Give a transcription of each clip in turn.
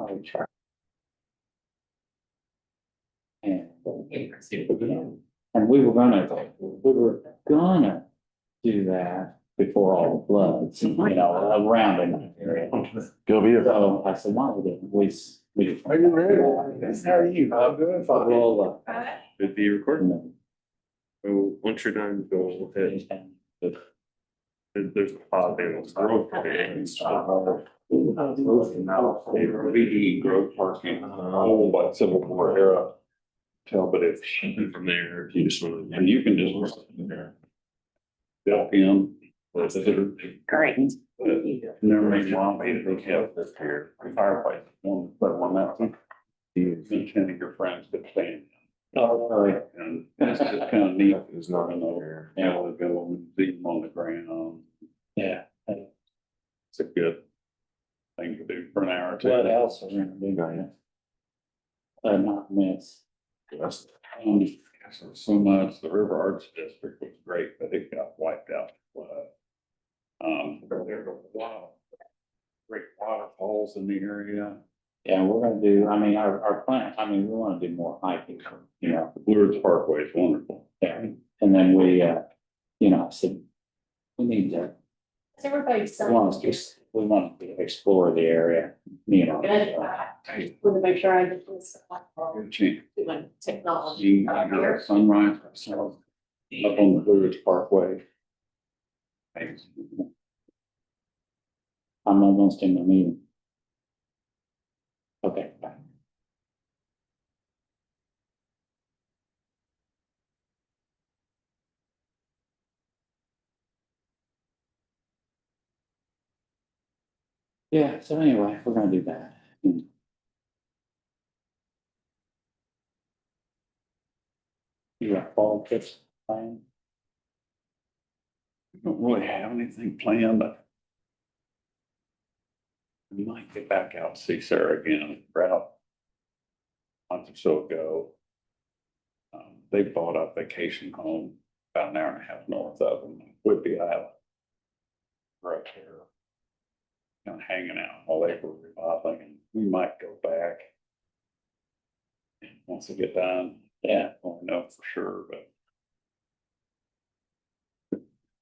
I'll try. And we were gonna do that before all the floods, around in that area. Go be So I said, why we didn't, we just. Are you ready? How are you? I'm good. Well, It'd be recording. So once you're done, go ahead. There's a pod there. VE growth parking, owned by Civil War era. Tell, but if from there, if you just want to, and you can just work in there. They'll in. Great. Never made one, they have this here, firefight, one, but one that one. Each of your friends could stand. Oh, really? And it's just kind of neat, there's not another, they've been on the ground. Yeah. It's a good thing to do for an hour or two. What else are we gonna do, guys? Not miss. Yes. So much, the River Arts District was great, but it got wiped out. There's a lot of great waterfalls in the area. Yeah, we're gonna do, our plan, we wanna do more hiking, The Blue Ridge Parkway is wonderful. yeah. And then we, I said, we need to, Is everybody we want to explore the area, Good. Want to make sure I get this. Good chance. Doing technology. You can go to sunrise, so up on the Blue Ridge Parkway. I'm almost in the meeting. Okay, bye. Yeah, so anyway, we're gonna do that. You got fall trips planned? Don't really have anything planned, but we might get back out and see Sarah again, about a month or so ago. They bought a vacation home about an hour and a half north of them, Whidbey Island. Right there. Kind of hanging out while they were remodeling, and we might go back. Once they get done, yeah, I don't know for sure, but.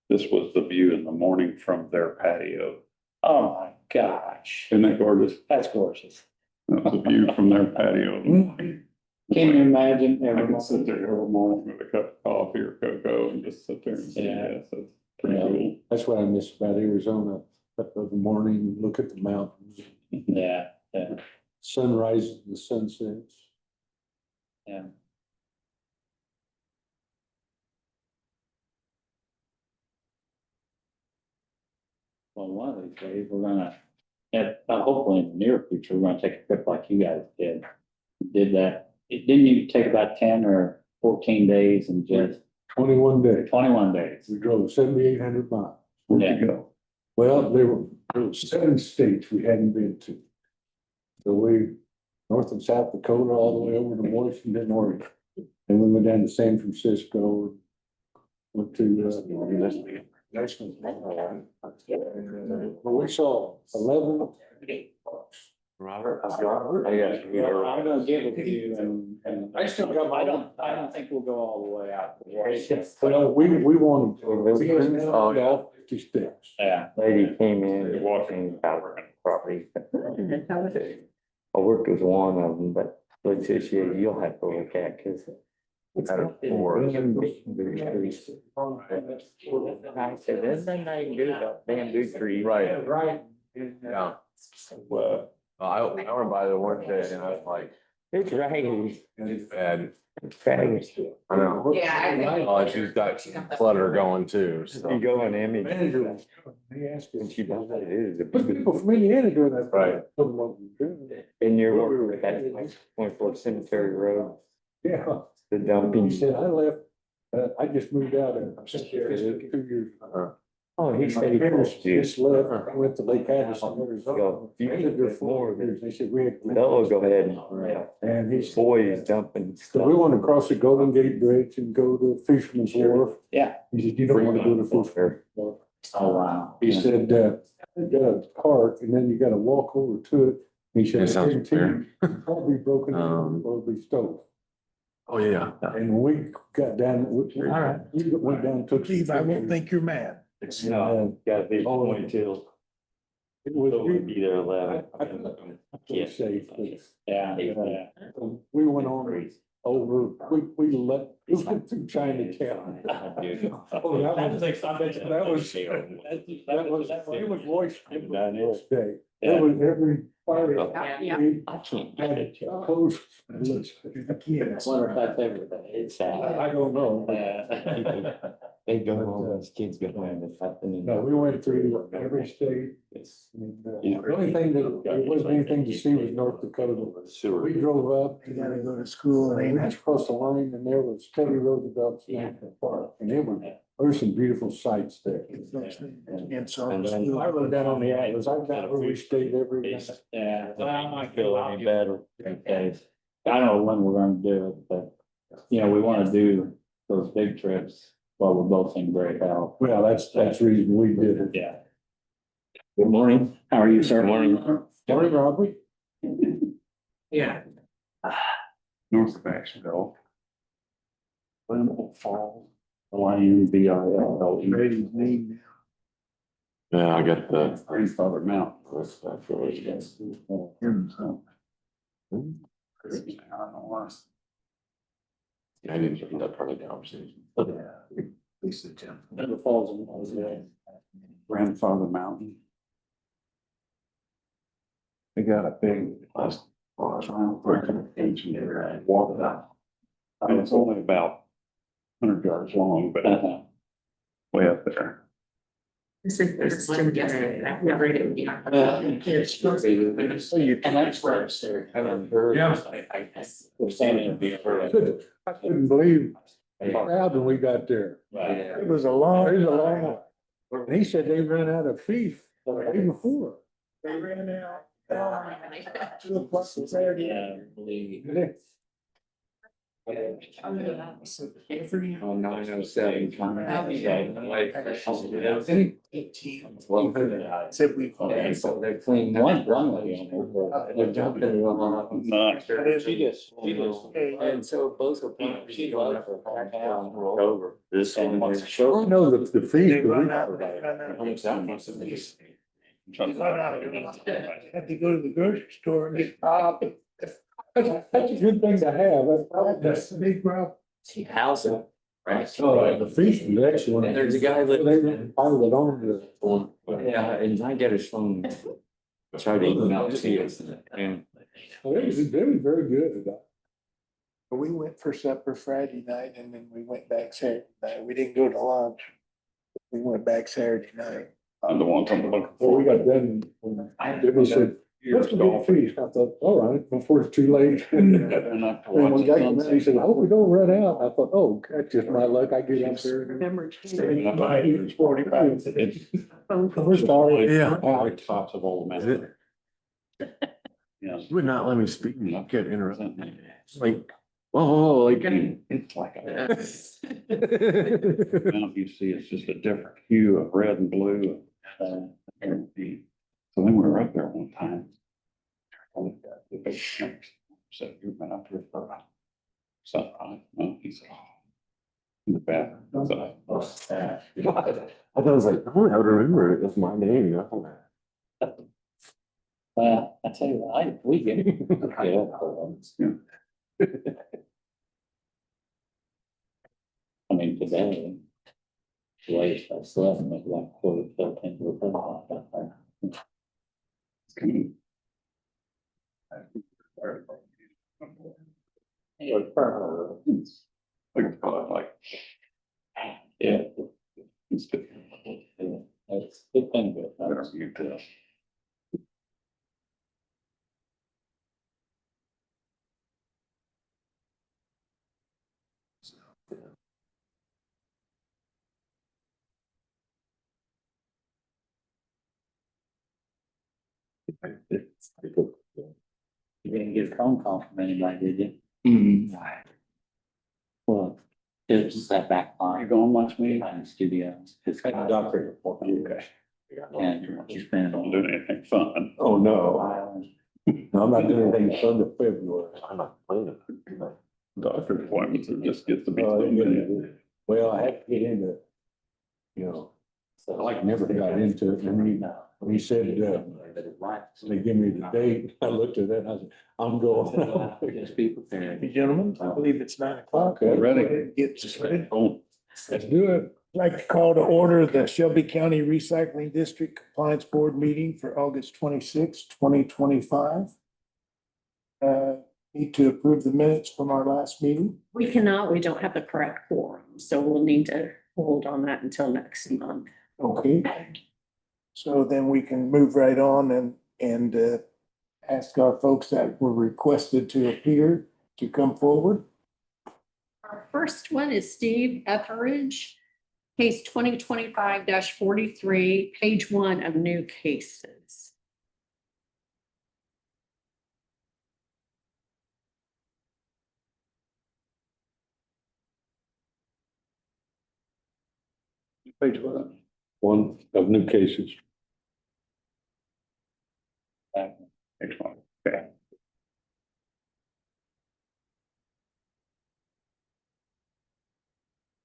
This was the view in the morning from their patio. Oh my gosh, Isn't that gorgeous? that's gorgeous. That was a view from their patio in the morning. Can you imagine I every can sit there every morning with a cup of coffee or cocoa and just sit there and say, Yeah. yes, it's pretty cool. That's what I miss about Arizona. Up in the morning, look at the mountains, Yeah, yeah, sunrises and sunsets. yeah. Well, one of these days, we're gonna, hopefully in the near future, we're gonna take a trip like you guys did. Did that, didn't you take about 10 or 14 days and just 21 days. 21 days? We drove 7,800 miles. Where'd Yeah. you go? Well, there were 7 states we hadn't been to. So we, North and South Dakota, all the way over to Washington, Oregon. And we went down to San Francisco. Went to, National. Well, we saw 11. Robert? I'm gonna give it to you and. I still got my- I don't think we'll go all the way out. Well, we wanted to. Oh, yeah. All 50 states. Yeah, Lady came in Walking. walking out property. I worked with one of them, but like said, you'll have to look at, because. Out of four. I said, there's nothing I can do about bamboo trees. Right. Right. Yeah. Well, I went by the one day and I was like, it's raggedy. It's bad. It's faggot. I know. Yeah. Oh, she's got clutter going too. So. You go in image. Manager, he asked And us. she does what it is. But people from Indiana doing that. Right. And you're working with that 24 Cemetery Road, Yeah. the He dumping. said, I left, I just moved out in 2 years. Oh, he said he Parents forced you. just left, I went to Lake Addison, Arizona. Go, if you I could lived there do 4 more, years. They said we had. they'll go ahead and, And he said, boys dumping so stuff. we want to cross the Golden Gate Bridge and go to Fisherman's Wharf. yeah. He said, you don't want to go to Fisherman's Wharf. Oh, wow. He said, you got a park and then you got to walk over to it He said, That sounds "Every fair. team probably broken Um, or be stove. Oh, yeah. And when we got down, All right. we went down, took. Steve, I won't think you're mad. No, gotta be Oh, point till, It was, so we'll be there 11. I feel safe, but Yeah, yeah. we went on over, we went through Chinatown. Oh, that was, it was moist Down here. day. Yeah. It was every fire. Yeah. we I can't. had close. I wonder if that's ever. It's sad. I don't know. Yeah. They go home, these kids go home, it's happening. No, we went through every state. It's The only thing that, there wasn't anything to see was North Dakota. sewer. We drove up. You gotta go to school and We ain't went across the line and there was Teddy Roosevelt's National Park, and it was, there were some beautiful sights there. And so. And then- I rode down on the Atlas, I've got where we stayed every night. Yeah. I feel any better. Okay. I don't know when we're gonna do it, but, you know, we wanna do those big trips while we're both in great health. Well, that's the reason we did it. Yeah. Good morning. How are you, sir? Good morning. Morning, Robert. Yeah. North of Asheville. Glenville Falls, Lionville. Brady's name Yeah, I got the. Grandfather Mountain. I didn't hear that part of the conversation. Lisa Jim. Never falls in those days. Grandfather Mountain. They got a big. Walk out. I mean, it's only about 100 yards long, but Uh-huh. way up there. This is Jim yesterday. I never read it. And that's where it's there. We're standing in the. I couldn't believe the crowd when we got there. It was a long, and he said they ran out of fish the day before. They ran out. Oh, 2 o'clock Saturday. Yeah, I believe. Oh, 907. Said we. Okay, so they're cleaning up. One lady on They're jumping in the line. Nice. She just. And so both of them, she going up for half down, roll over. This one is. I know the fees, They but run we, out. They run out. Had to go to the grocery store and get. that's a good thing to have. That's the big problem. Housing. Right. The fees was excellent. And there's a guy They living. piled it on the. Yeah, and I get his phone. Try to email to you. And It was very good. We went for supper Friday night and then we went back Saturday night. We didn't go to lunch. We went back Saturday night. I'm the one I'm looking Well, we for. got done. They said, "What's the big fees?" I thought, all right, before it's too late. And when guy came in, he said, I hope we don't run out. I thought, oh, that's just my luck. I get up there. Remember. It's 45. We're sorry. Yeah. Like tops of old Is man. it? Yes. Would not let me speak. Get interrupted. Like, whoa, like. It's like a. Now you see, it's just a different hue of red and blue. And so then we were up there one time. Said, you've been up here for something, right? No, he said, oh. In the bathroom. So, I thought I was like, I would remember it. It's my name. Well, I tell you what, we get. Yeah. I mean, today. Late, I slept, maybe like quarter till 10 to 10. like, Yeah. it's good. It's been good. Better view too. You didn't get a phone call from anybody, did you? Mm-hmm. Well, it was just that back You line going much me? behind the studio. His At the doctor report. Okay. And he's been Don't do anything fun. Oh, no. Island. I'm not doing anything until February. I'm not playing it. Doctor's appointments, it just gets to be Oh, so yeah, many. well, I had to get into, you know, I never got into it, and he said, they give me the date, I looked at that, and I said, I'm going. Just be prepared. Hey, gentlemen, I believe it's 9 o'clock. Okay. Ready. Go ahead and get started. Oh, Let's do it. I'd like to call to order the Shelby County Recycling District Compliance Board meeting for August 26, 2025. Need to approve the minutes from our last meeting. We cannot, we don't have the correct quorum, so we'll need to hold on that until next month. Okay. So then we can move right on and ask our folks that were requested to appear to come forward. Our first one is Steve Etheridge, case 2025-43, page 1 of new cases. page what? One of new cases. Next one. Okay.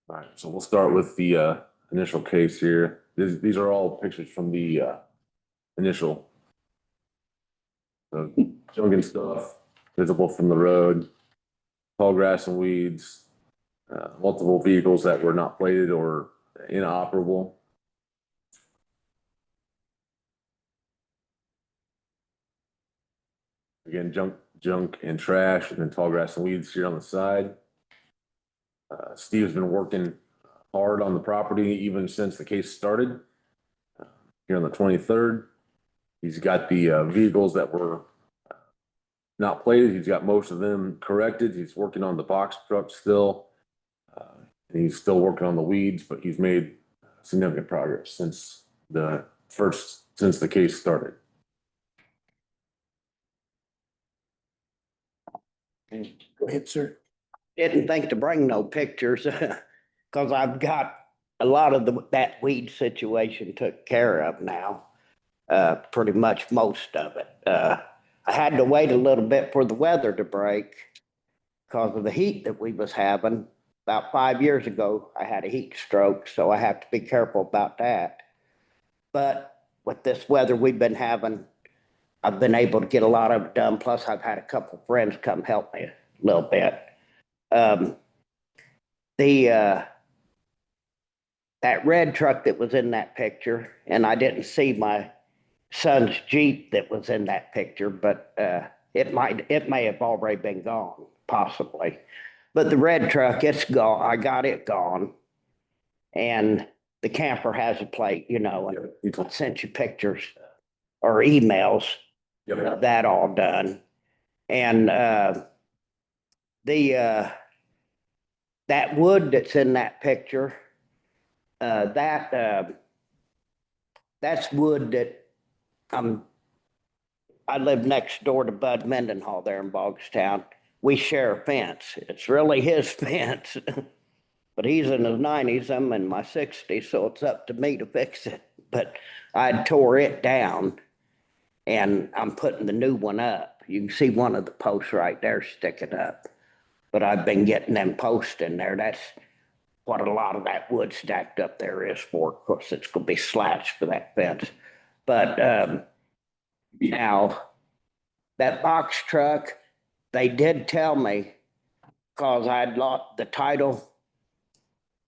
All right, so we'll start with the initial case here. These are all pictures from the initial. So junk and stuff visible from the road, tall grass and weeds, multiple vehicles that were not plated or inoperable. Again, junk and trash, and then tall grass and weeds here on the side. Steve's been working hard on the property even since the case started. Here on the 23rd, he's got the vehicles that were not plated. He's got most of them corrected. He's working on the box truck still. And he's still working on the weeds, but he's made significant progress since the case started. Go ahead, sir. Didn't think to bring no pictures, cause I've got a lot of that weed situation took care of now. Pretty much most of it. I had to wait a little bit for the weather to break because of the heat that we was having. About 5 years ago, I had a heat stroke, so I have to be careful about that. But with this weather we've been having, I've been able to get a lot of it done. Plus, I've had a couple friends come help me a little bit. That red truck that was in that picture, and I didn't see my son's Jeep that was in that picture, but it may have already been gone, possibly. But the red truck, it's gone. I got it gone. And the camper has a plate, and I sent you pictures or emails of that all done. And that wood that's in that picture, that's wood that I live next door to Bud Mendenhall there in Bogstown. We share a fence. It's really his fence, but he's in his 90s. I'm in my 60s, so it's up to me to fix it. But I tore it down, and I'm putting the new one up. You can see one of the posts right there sticking up. But I've been getting them posts in there. That's what a lot of that wood stacked up there is for. Of course, it's going to be slats for that fence. But now, that box truck, they did tell me, because I'd lost the title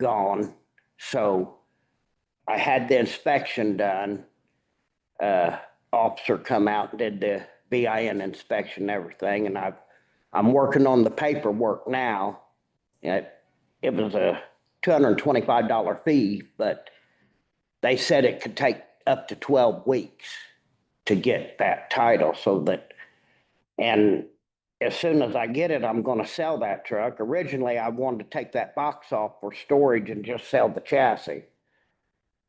gone, so I had the inspection done. Officer come out and did the BIN inspection and everything, and I'm working on the paperwork now. It was a $225 fee, but they said it could take up to 12 weeks to get that title, and as soon as I get it, I'm going to sell that truck. Originally, I wanted to take that box off for storage and just sell the chassis.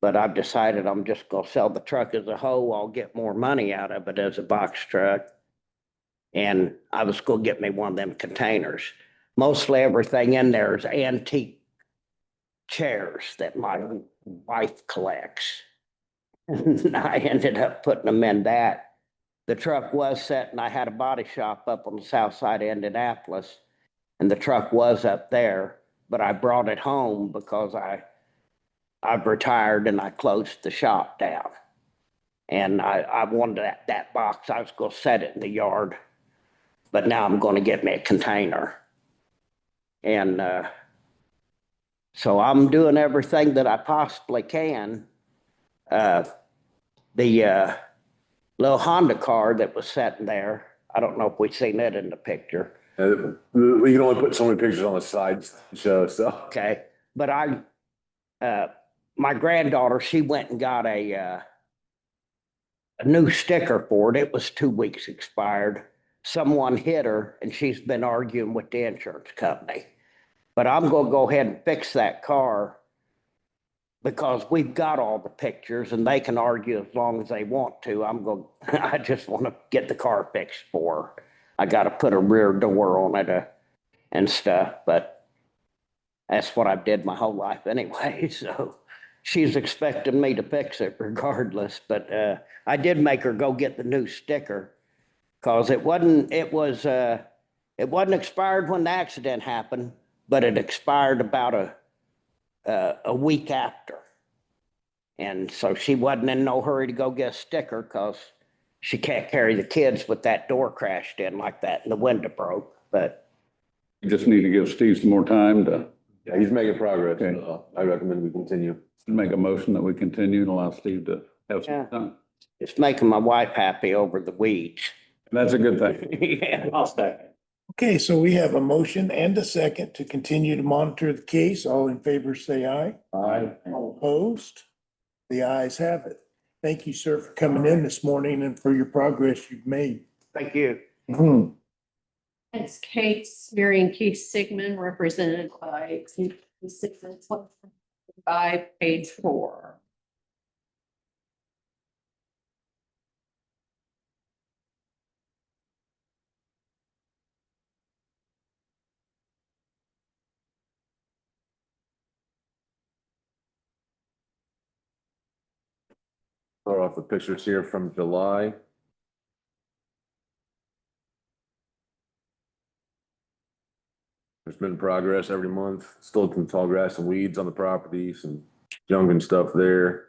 But I've decided I'm just going to sell the truck as a whole. I'll get more money out of it as a box truck. And I was going to get me one of them containers. Mostly everything in there is antique chairs that my wife collects. And I ended up putting them in that. the truck was set, and I had a body shop up on the south side of Indianapolis, and the truck was up there, but I brought it home because I've retired and I closed the shop down. And I wanted that box, I was gonna set it in the yard, but now I'm gonna get me a container. And so I'm doing everything that I possibly can. The little Honda car that was sitting there, I don't know if we've seen it in the picture. We can only put so many pictures on the sides to show, so. Okay, but my granddaughter, she went and got a new sticker for it. It was 2 weeks expired. Someone hit her and she's been arguing with the insurance company. But I'm gonna go ahead and fix that car because we've got all the pictures and they can argue as long as they want to. I just want to get the car fixed for her. I got to put a rear door on it and stuff, but that's what I did my whole life anyway. So she's expecting me to fix it regardless, but I did make her go get the new sticker because it wasn't expired when the accident happened, but it expired about a week after. And so she wasn't in no hurry to go get a sticker because she can't carry the kids with that door crashed in like that and the window broke. But You just need to give Steve some more time to Yeah, he's making progress. Okay. I recommend we continue. make a motion that we continue and allow Steve to have Yeah. some time. it's making my wife happy over the weeds. And that's a good thing. Yeah. I'll second. Okay, so we have a motion and a second to continue to monitor the case. All in favor, say aye. All opposed? The ayes have it. Thank you, sir, for coming in this morning and for your progress you've made. Thank you. Mhm. It's Kate, Marion Keith Sigmund, represented by by page 4. Start off with pictures here from July. There's been progress every month, still some tall grass and weeds on the property, some junk and stuff there.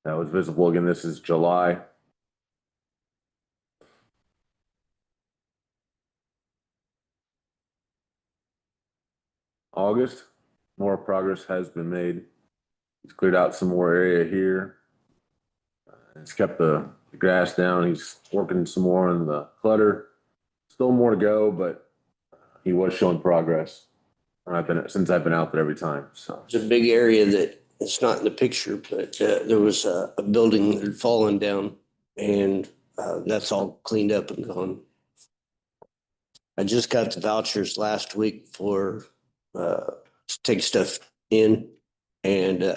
That was visible again, this is July. August, more progress has been made. He's cleared out some more area here. He's kept the grass down. He's working some more on the clutter. Still more to go, but he was showing progress. Since I've been out there every time, so. It's a big area that it's not in the picture, but there was a building that had fallen down and that's all cleaned up and gone. I just got the vouchers last week for to take stuff in and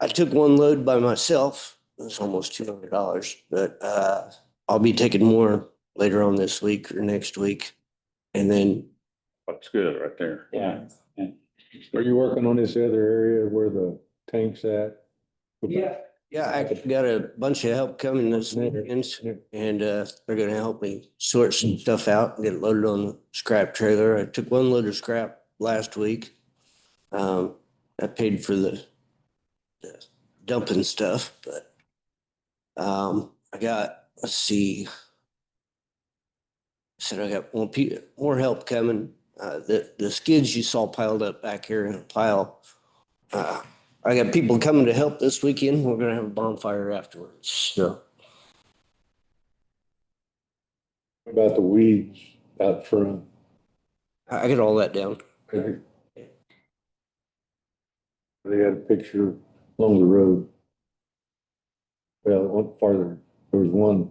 I took one load by myself. It was almost $200, but I'll be taking more later on this week or next week. And then That's good right there. Yeah. Are you working on this other area where the tank's at? yeah, I got a bunch of help coming this weekend and they're gonna help me sort some stuff out and get it loaded on the scrap trailer. I took one load of scrap last week. I paid for the dumping stuff, but I got, let's see. I said I got more help coming. The skids you saw piled up back here in a pile. I got people coming to help this weekend. We're gonna have a bonfire afterwards. Yeah. What about the weeds out front? I got all that down. They had a picture along the road. Well, it went farther, there was one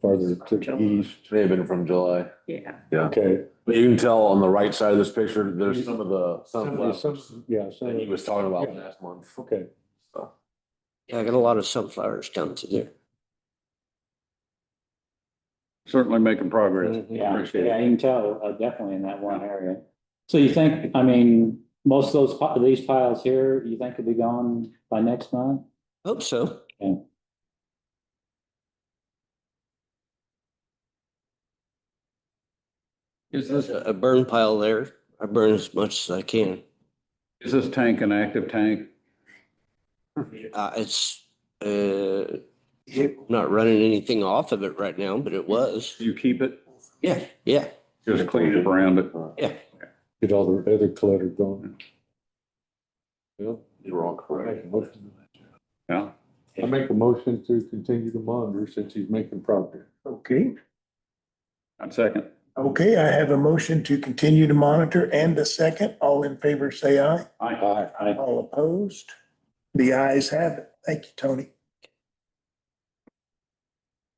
farther to the east. May have been from July. Yeah. Yeah, Okay. but you can tell on the right side of this picture, there's some of the sunflowers Yeah, that he was talking about Yeah. last month. Okay. So, Yeah, I got a lot of sunflowers down to there. Certainly making progress. Yeah, Appreciate yeah, it. you can tell, definitely in that one area. So you think, I mean, most of these piles here, you think could be gone by next month? Hope so. Yeah. Is There's this, a burn pile there. I burn as much as I can. is this tank an active tank? It's, not running anything off of it right now, but it was. Do you keep it? Yeah, yeah, Just clean up around it? yeah. Get all the other clutter gone. Well, You're all correct. Yeah. I make a motion to continue to monitor since he's making progress. Okay, I'd second. okay, I have a motion to continue to monitor and a second. All in favor, say aye. I, All opposed? The ayes have it. Thank you, Tony.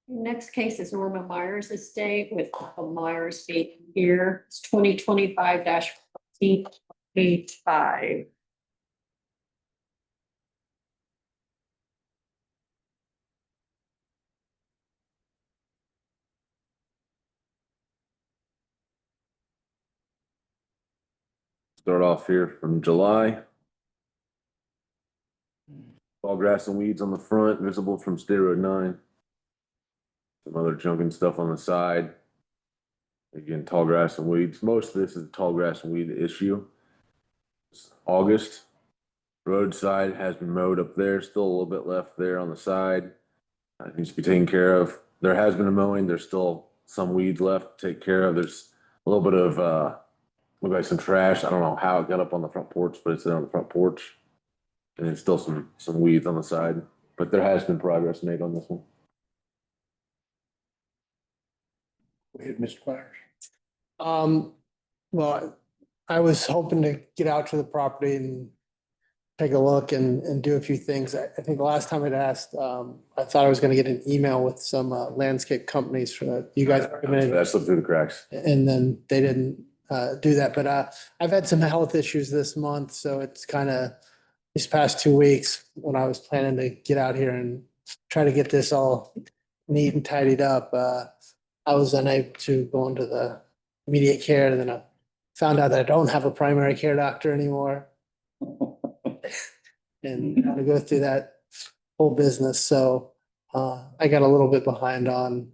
Next case is Norma Myers estate with Michael Myers being here. It's 2025-14, page 5. Start off here from July. All grass and weeds on the front, visible from State Road 9. Some other junk and stuff on the side. Again, tall grass and weeds. Most of this is a tall grass and weed issue. It's August. Roadside has been mowed up there, still a little bit left there on the side. It needs to be taken care of. There has been a mowing, there's still some weeds left to take care of. There's a little bit of, look like some trash. I don't know how it got up on the front porch, but it's there on the front porch. And then still some weeds on the side, but there has been progress made on this one. Go ahead, Mr. Myers. Well, I was hoping to get out to the property and take a look and do a few things. I think the last time I'd asked, I thought I was gonna get an email with some landscape companies for that you guys recommended, That slipped through the cracks. and then they didn't do that. But I've had some health issues this month, so it's kind of these past 2 weeks when I was planning to get out here and try to get this all neat and tidied up. I was unable to go into the immediate care, and then I found out that I don't have a primary care doctor anymore. And to go through that whole business. So I got a little bit behind on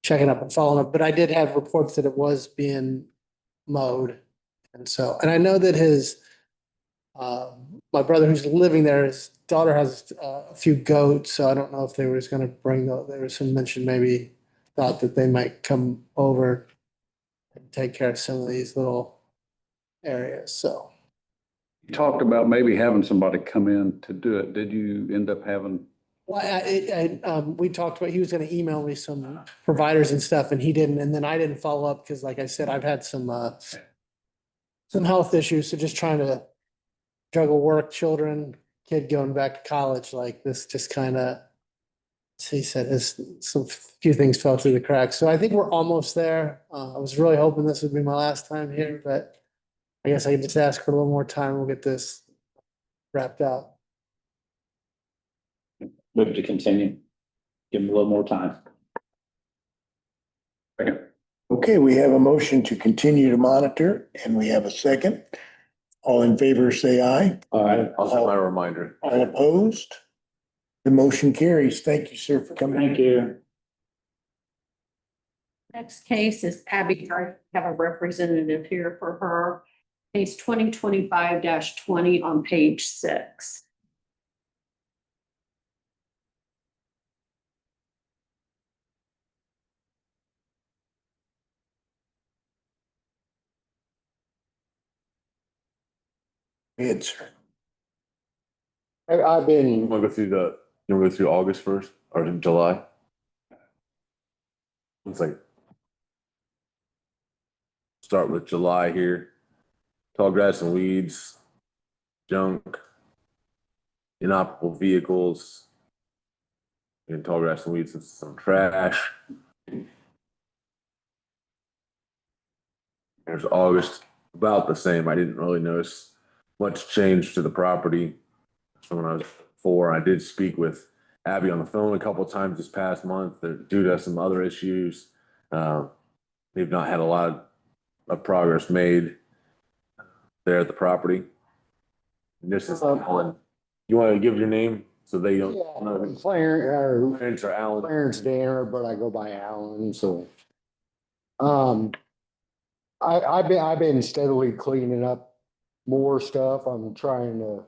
checking up and following up, but I did have reports that it was being mowed. And so, and I know that my brother who's living there, his daughter has a few goats, so I don't know if they was gonna bring, there was some mention, maybe thought that they might come over and take care of some of these little areas, so. You talked about maybe having somebody come in to do it. Did you end up having? Well, we talked about, he was gonna email me some providers and stuff, and he didn't, and then I didn't follow up, because like I said, I've had some health issues, so just trying to juggle work, children, kid going back to college, like this just kind of, he said, some few things fell through the cracks, so I think we're almost there. I was really hoping this would be my last time here, but I guess I can just ask for a little more time, we'll get this wrapped up. move to continue. Give them a little more time. Okay, we have a motion to continue to monitor and we have a second. All in favor, say aye. I'll send my reminder. All opposed? The motion carries. Thank you, sir, for coming. Thank you. Next case is Abby. I have a representative here for her. Case 2025-20 on page 6. Good, sir. I've been, You wanna go through August first or July? It's like. Start with July here. Tall grass and weeds, junk, inoperable vehicles. And tall grass and weeds and some trash. There's August, about the same. I didn't really notice much change to the property from when I was 4. I did speak with Abby on the phone a couple of times this past month. They're due to some other issues. They've not had a lot of progress made there at the property. And this is Alan. You want to give your name so they don't know? Clarence or Alan. Danner, but I go by Alan, so. I've been steadily cleaning up more stuff. I'm trying to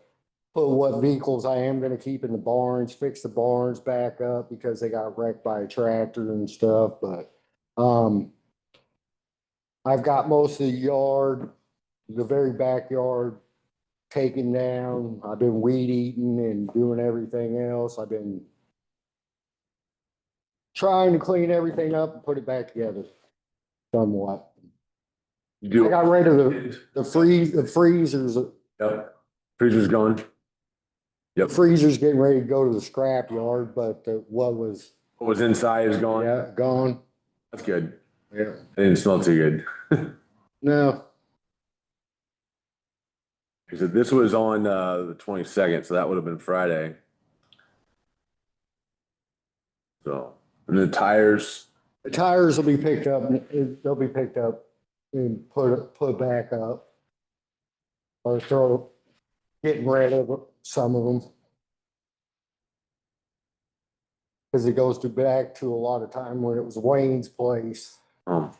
put what vehicles I am gonna keep in the barns, fix the barns back up because they got wrecked by a tractor and stuff, but, I've got most of the yard, the very backyard taken down. I've been weed eating and doing everything else. I've been trying to clean everything up and put it back together somewhat. You I do, got rid of the freezers. yep, freezer's gone. Yep, Freezer's getting ready to go to the scrap yard, but what was, what was inside is gone. yeah, gone. That's good. Yeah. It didn't smell too good. No, He said this was on the 22nd, so that would have been Friday. So, and the tires, the tires will be picked up, they'll be picked up and put back up. Or getting rid of some of them. Cause it goes back to a lot of time when it was Wayne's place. um,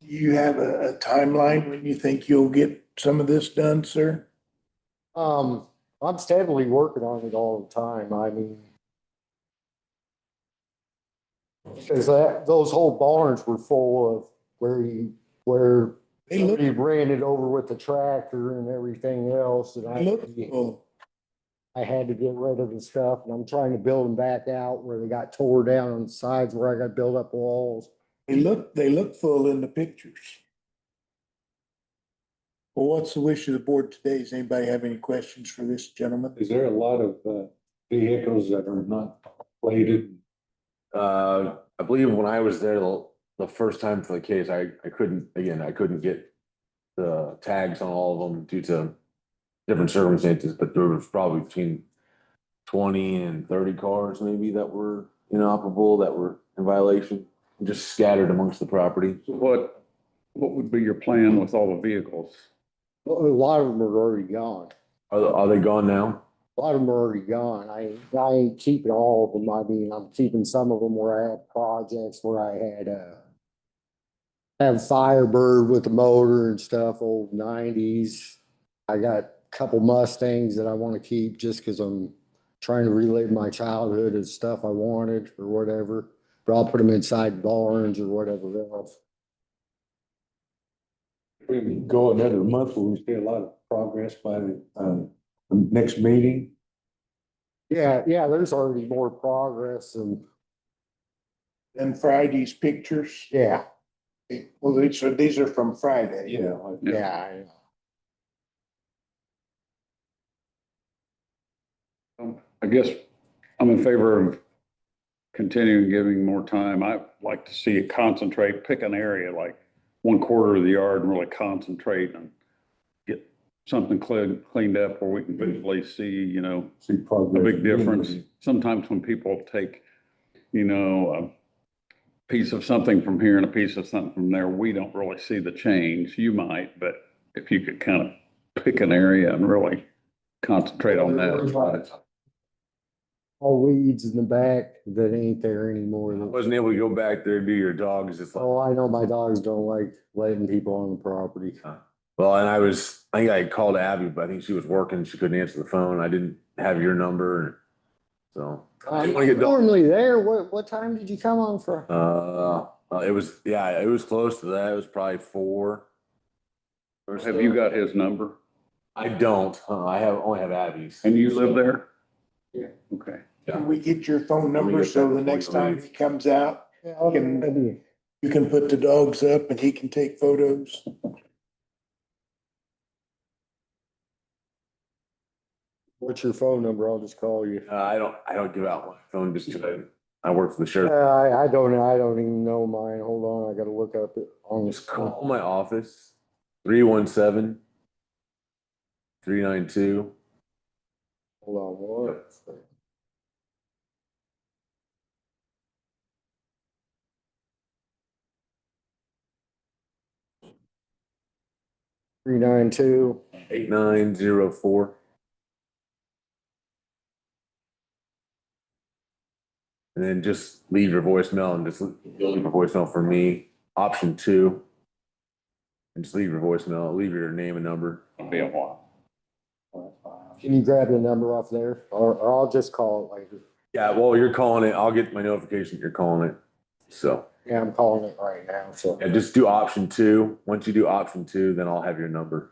Do you have a timeline when you think you'll get some of this done, sir? I'm steadily working on it all the time. I mean. Cause those whole barns were full of where They look, he ran it over with the tractor and everything else. And they look full. I had to get rid of the stuff and I'm trying to build them back out where they got tore down on the sides where I got built up walls. They look full in the pictures. Well, what's the wish of the board today? Does anybody have any questions for this gentleman? Is there a lot of, vehicles that are not plated? I believe when I was there the first time for the case, I couldn't get the tags on all of them due to different circumstances, but there was probably between 20 and 30 cars maybe that were inoperable, that were in violation, just scattered amongst the property. What would be your plan with all the vehicles? A lot of them are already gone. Are they gone now? A lot of them are already gone. I ain't keeping all of them. I mean, I'm keeping some of them where I had projects where I had, have Firebird with the motor and stuff, old nineties. I got a couple Mustangs that I want to keep just because I'm trying to relive my childhood and stuff I wanted or whatever. But I'll put them inside barns or whatever else. We go another month, will we see a lot of progress by the next meeting? Yeah, there's already more progress and And Friday's pictures? yeah, Well, so these are from Friday. yeah. I guess I'm in favor of continuing giving more time. I'd like to see it concentrate, pick an area like 1/4 of the yard and really concentrate and get something cleaned up where we can visually see, See a progress. big difference. Sometimes when people take, a piece of something from here and a piece of something from there, we don't really see the change. You might, but if you could kind of pick an area and really concentrate on that. All weeds in the back that ain't there I anymore. wasn't able to go back there, do your dogs. It's like, Oh, I know my dogs don't like letting people on the property. well, and I think I called Abby, but I think she was working. She couldn't answer the phone. I didn't have your number. So I didn't want to get Normally there, what time did you come on for? it was close to that. It was probably 4. Have you got his number? I don't. I only have Abby's. And you live there? Yeah. Okay. Can we get your phone Let me number get so that the before next you time leave. he comes out, Yeah, you can put the dogs up and he can take photos? what's your phone number? I'll just call you. I don't give out my phone just because I work for the sheriff. I don't even know mine. Hold on, I gotta look up it on this Just call my office, 317-392. Hold on, what? 392. 8904. And then just leave your voicemail and just leave a voicemail for me. Option 2, and just leave your voicemail, leave your name and number. It'll be a while. Can you grab the number off there, or I'll just call it later? Yeah, well, you're calling it, I'll get my notification, you're calling it. So, Yeah, I'm calling it right now, so. yeah, just do option 2. Once you do option 2, then I'll have your number.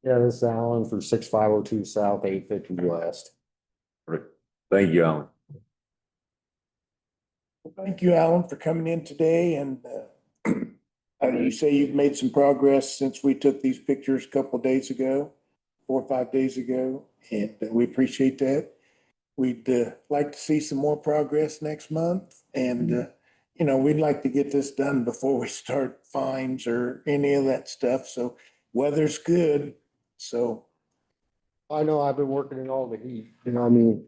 Yeah, this is Alan for 6502 South 850 West. Perfect. Thank you, Alan. Thank you, Alan, for coming in today and you say you've made some progress since we took these pictures a couple of days ago, 4 or 5 days ago, and we appreciate that. We'd like to see some more progress next month and, you know, we'd like to get this done before we start fines or any of that stuff. So weather's good, so. I know I've been working in all the heat, you know, I mean.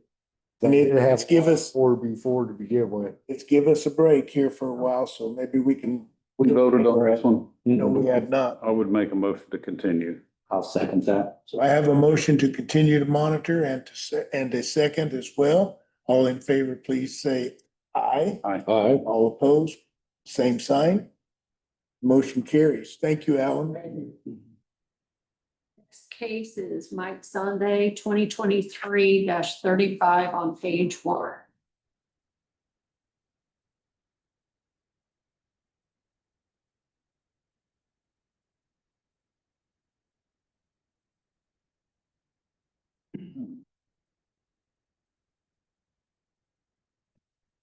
And it's give us, Or before to begin with. it's give us a break here for a while, so maybe we can. We voted on this one. No, we have not. I would make a motion to continue. I'll second that. So I have a motion to continue to monitor and and a second as well. All in favor, please say aye. Aye. All opposed, same sign. Motion carries. Thank you, Alan. Next case is Mike Sunday, 2023-35 on page 1.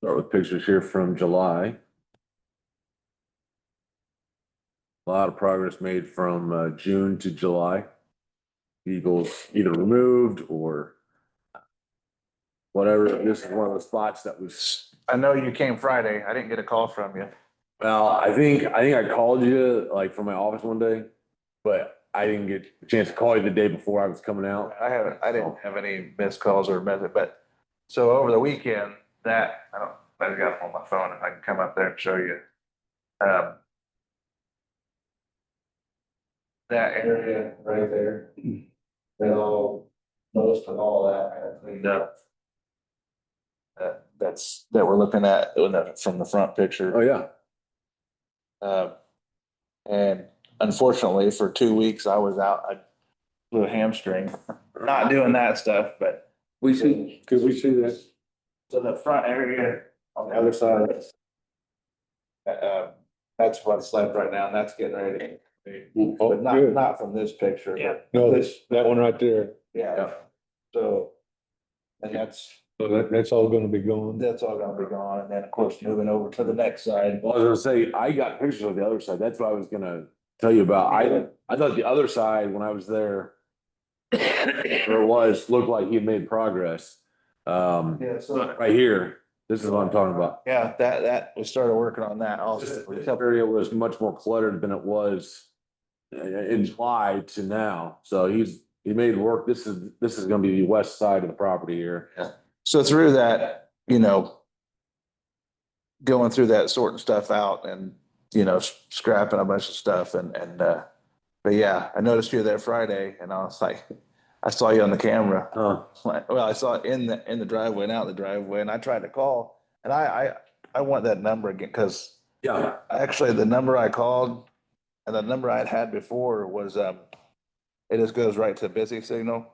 Start with pictures here from July. A lot of progress made from June to July. Vehicles either removed or whatever. This is one of the spots that was, I know you came Friday. I didn't get a call from you. well, I think I called you like from my office one day, but I didn't get a chance to call you the day before I was coming out. I didn't have any missed calls or message, but so over the weekend that, I got it on my phone if I can come up there and show you. That area right there, most of all that kind of cleaned up. That we're looking at from the front picture. Oh, yeah. And unfortunately, for 2 weeks, I was out, I blew a hamstring, not doing that stuff, but. Could we see this? So the front area on the other side of this. That's what's left right now, and that's getting ready. Oh, But good. not from this picture. Yeah. No, that one right there. Yeah, so. And that's So that's all gonna be gone. all gonna be gone, and then, of course, moving over to the next side. Well, I was gonna say, I got pictures of the other side. That's what I was gonna tell you about. I thought the other side, when I was there, or it was, looked like he had made progress. Yeah, so. Right here, this is what I'm talking about. Yeah, that, we started working on that also. This area was much more cluttered than it was in July to now. So he made work. This is gonna be the west side of the property here. So through that, you know, going through that, sorting stuff out and, you know, scrapping a bunch of stuff but yeah, I noticed you there Friday and I was like, I saw you on the camera. Well, I saw it in the driveway and out the driveway and I tried to call and I want that number again, because Yeah. actually the number I called and the number I'd had before was, it just goes right to busy signal.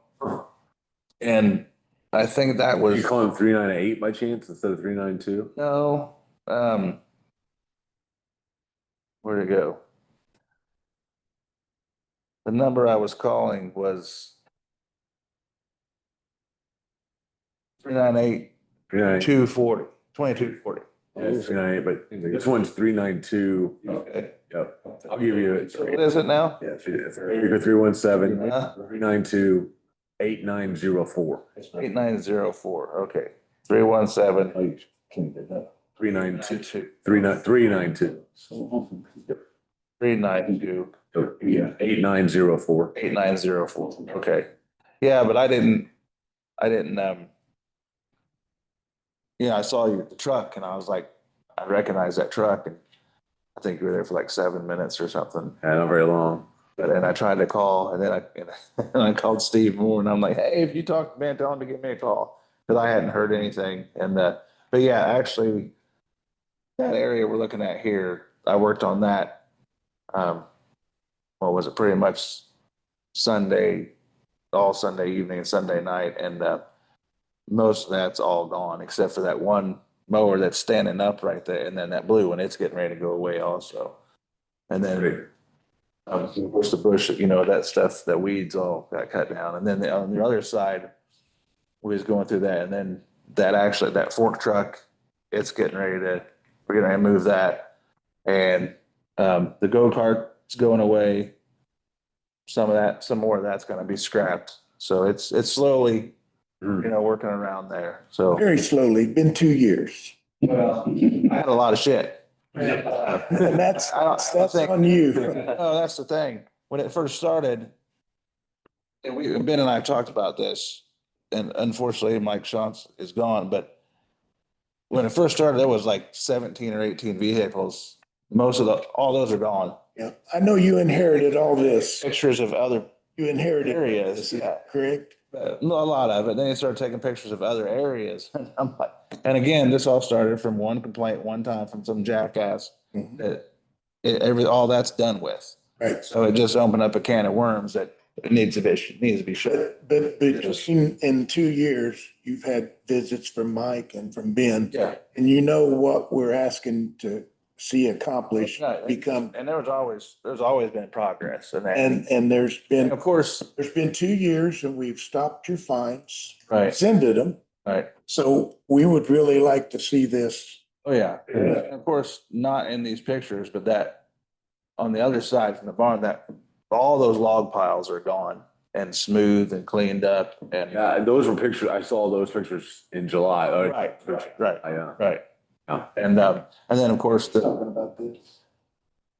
And I think that was. You call him 398 by chance instead of 392? No, where'd it go? The number I was calling was 398 240 2240. Yeah, it's 398, but this one's 392. Okay. Yep. I'll give you it. So what is it now? Yeah, 317, 392 8904. 8904, okay. 317. Oh, you cleaned it up. 392. 392. 392. Yeah, 8904. 8904, okay. Yeah, but I didn't, I saw you at the truck and I was like, I recognize that truck and I think you were there for like 7 minutes or something. Yeah, not very long. And I tried to call and then and I called Steve Moore and I'm like, hey, if you talk to Van, tell him to give me a call. Cause I hadn't heard anything. And, but yeah, actually that area we're looking at here, I worked on that. What was it? Pretty much Sunday, all Sunday evening and Sunday night. And, most of that's all gone except for that one mower that's standing up right there. And then that blue one, it's getting ready to go away also. And then, of course, the bush, that stuff, that weeds all got cut down. And then on the other side, we was going through that. And then that fork truck, we're getting ready to move that. And, the go-kart's going away. Some more of that's going to be scrapped. So it's slowly, working around there. So Very slowly, been 2 years. well, I had a lot of shit. And that's think- on you. No, that's the thing. When it first started, and Ben and I have talked about this, and unfortunately Mike Shantz is gone, but when it first started, there was like 17 or 18 vehicles. All those are gone. Yeah, I know you inherited all this. Pictures of other You inherited areas, this, yeah. correct? A lot of it. Then they started taking pictures of other areas. And I'm like, and again, this all started from one complaint one time from some jackass that all that's done with. Right. So it just opened up a can of worms that needs to be shut. But between, in 2 years, you've had visits from Mike and from Ben. Yeah. And you know what we're asking to see accomplished Right. become, And there's always been progress and that. and there's And been, of course, there's been 2 years and we've stopped your fines, right, rescinded them. right. So we would really like to see this. Oh, yeah. And of course, not in these pictures, but that on the other side from the barn, that all those log piles are gone and smooth and cleaned up and. Yeah, those were pictures. I saw those pictures in July. Right. Yeah. Right. Yeah. And then of course Talking about this.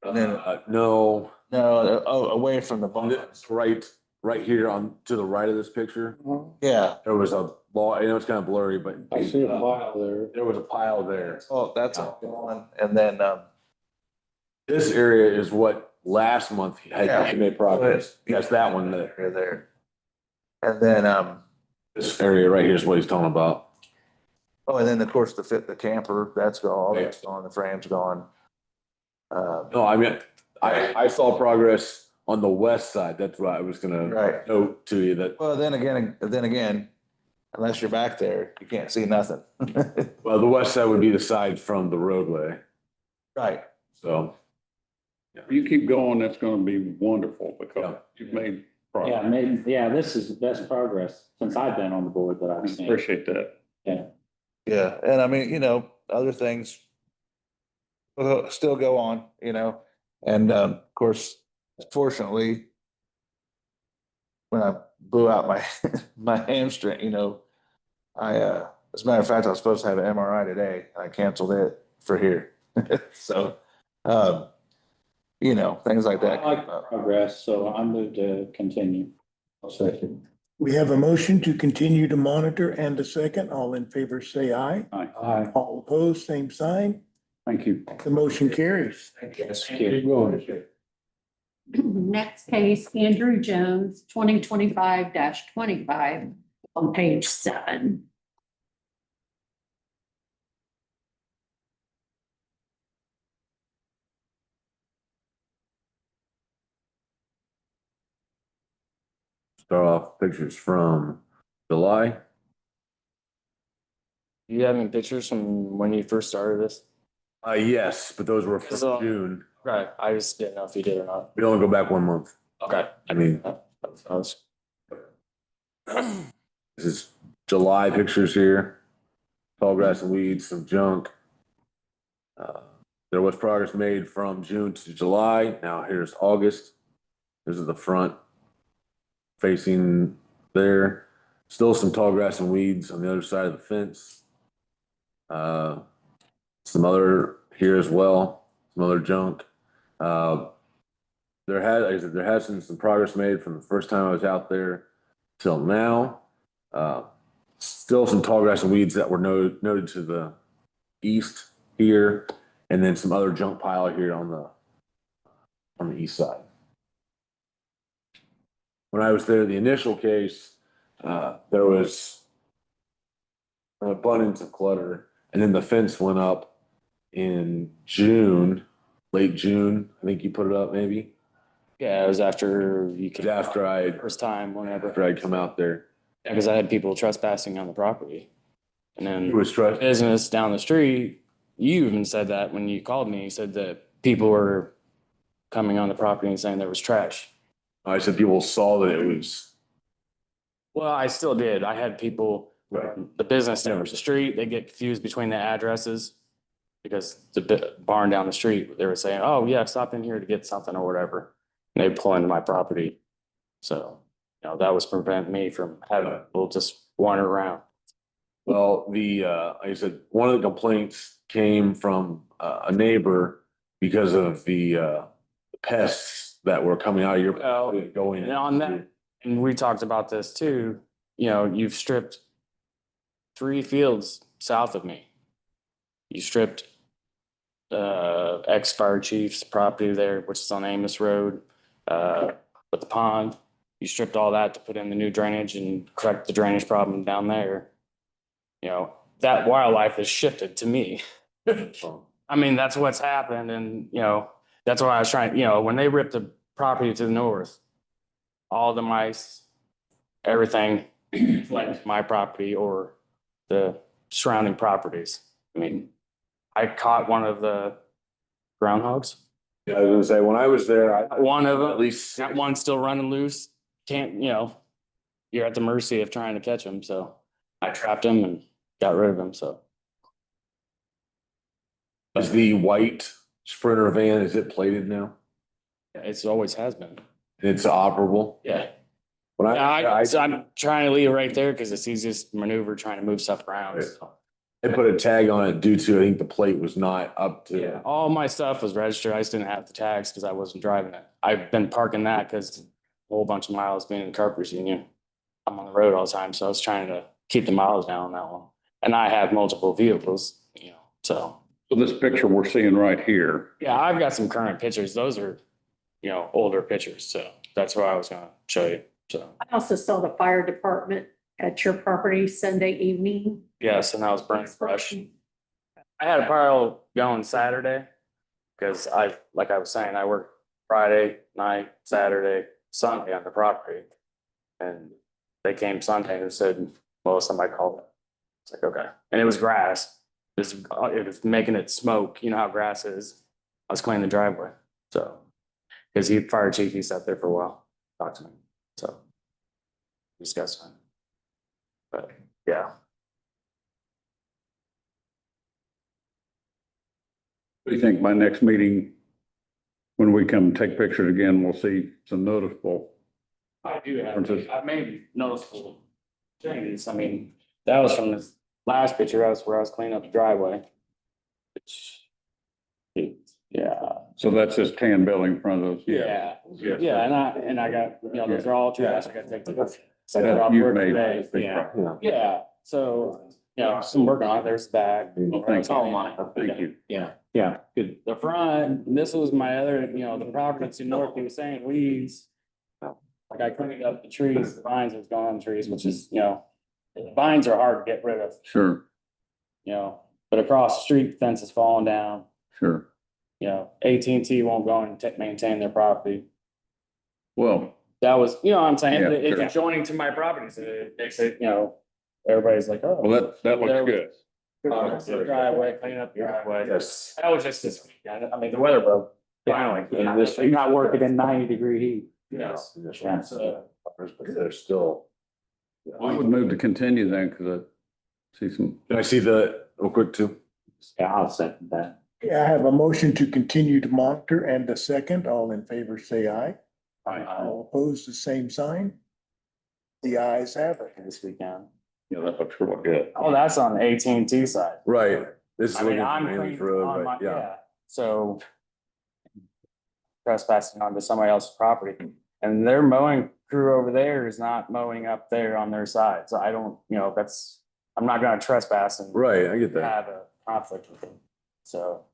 then No, away from the barn. it's right here to the right of this picture. Yeah. There was a law, it's kind of blurry, but I see a pile there. there was a pile there. Oh, that's all gone. And then, This area is what last month had made progress. Yes, that one there. there. And then, This area right here is what he's talking about. and then of course the camper, that's gone, all that's gone, the frame's gone. No, I mean, I saw progress on the west side. That's what I was gonna Right. note to you that, Well, then again, unless you're back there, you can't see nothing. well, the west side would be the side from the roadway. Right. So, You keep going, that's gonna be wonderful because Yeah. you've made Yeah, progress. maybe, this is the best progress since I've been on the board that I've seen. Appreciate that. Yeah. Yeah. And I mean, other things will still go on, and, of course, fortunately, when I blew out my, my hamstring, as a matter of fact, I was supposed to have an MRI today. I canceled it for here. So, things like that. I like progress, so I move to continue. I'll second. We have a motion to continue to monitor and a second. All in favor, say aye. Aye. All opposed, same sign. Thank you. The motion carries. Keep going. Next case, Andrew Jones, 2025-25 on page 7. start off pictures from July. Do you have any pictures from when you first started this? Yes, but those were from So- June. Right, I just didn't know if you did or not. We only go back 1 month. Okay. I mean, this is July pictures here. Tall grass and weeds, some junk. There was progress made from June to July. Now here's August. This is the front facing there. Still some tall grass and weeds on the other side of the fence. Some other here as well, some other junk. There had, like I said, there has been some progress made from the first time I was out there till now. Still some tall grass and weeds that were noted to the east here, and then some other junk pile here on the east side. When I was there, the initial case, there was an abundance of clutter, and then the fence went up in June, late June. I think you put it up maybe. Yeah, it was after you It was came, after first time, whenever. I'd come out there. Yeah, because I had people trespassing on the property. And then It was stressed. business down the street, you even said that when you called me, you said that people were coming on the property and saying there was trash. I said people saw that it was. Well, I still did. I had people, the business down the street, they get confused between the addresses because the barn down the street, they were saying, oh yeah, stop in here to get something or whatever. And they pull into my property. So, that was prevent me from having people just wander around. Well, like I said, one of the complaints came from a neighbor because of the pests that were coming out of your going. And on that, and we talked about this too, you've stripped 3 fields south of me. You stripped ex-fire chief's property there, which is on Amos Road, with the pond. You stripped all that to put in the new drainage and correct the drainage problem down there. That wildlife has shifted to me. I mean, that's what's happened. And, that's why I was trying, when they ripped the property to the north, all the mice, everything like my property or the surrounding properties. I mean, I caught one of the groundhogs. Yeah, I was gonna say, when I was there, One of them, at least got one still running loose. Can't, you're at the mercy of trying to catch him. So I trapped him and got rid of him. So is the white Sprinter van, is it plated now? it's always has been. It's operable. Yeah. When So I'm trying to leave it right there because it's easiest maneuver trying to move stuff around. So. I put a tag on it due to, I think the plate was not up to. Yeah, all my stuff was registered. I just didn't have the tags because I wasn't driving it. I've been parking that because a whole bunch of miles being in the Carpenters Union. I'm on the road all the time, so I was trying to keep the miles down on that one. And I have multiple vehicles, so. So this picture we're seeing right here, Yeah, I've got some current pictures. Those are, older pictures. So that's what I was gonna show you. So. I also saw the fire department at your property Sunday evening. Yes, and I was burning brush. I had a pile going Saturday because like I was saying, I worked Friday night, Saturday, Sunday on the property. And they came Sunday and said, well, somebody called it. It's like, okay. And it was grass. It was making it smoke. You know how grass is. I was cleaning the driveway. So, because fire chief, he sat there for a while, talked to me. So, discussed it. But yeah. what do you think by next meeting, when we come take pictures again, we'll see some noticeable? I do have, I've made noticeable changes. I mean, that was from this last picture. That was where I was cleaning up the driveway. Yeah. So that's this tan building in front of those. Yeah. Yes. Yeah, and I got, those are all trash. I gotta take them. So I Yeah, got off you've work made today. big Yeah. progress. Yeah. So, I'm working on it. There's the back. Thank you. Oh, mine. Thank you. Yeah, good. The front, this was my other, the property to north, he was saying weeds. Like I cleaned up the trees, the vines was gone on the trees, which is, vines are hard to get rid of, Sure, but across the street, the fence is falling down. sure. AT&T won't go and maintain their property. Well, That was, what I'm saying, Yeah, it's sure. adjoining to my property, so it makes it, everybody's like, oh. well, that looks good. Driveway, clean up the driveway. Yes. That was just this weekend. I mean, the weather broke. Finally. You're not working in 90-degree heat. Yes. Yeah. But they're still. I would move to continue then, because I see some. Can I see real quick too? Yeah, I'll second that. Yeah, I have a motion to continue to monitor and a second. All in favor, say aye. All opposed, the same sign. The ayes have it. this weekend. You know, that looks real good. Oh, that's on the AT&T side. Right, this is I mean, looking I'm from Haley's clean Road, on my, right, yeah. yeah, so. Trespassing onto somebody else's property, and their mowing crew over there is not mowing up there on their side, so I don't, I'm not gonna trespass and. Right, I get that. Have a conflict with them, so.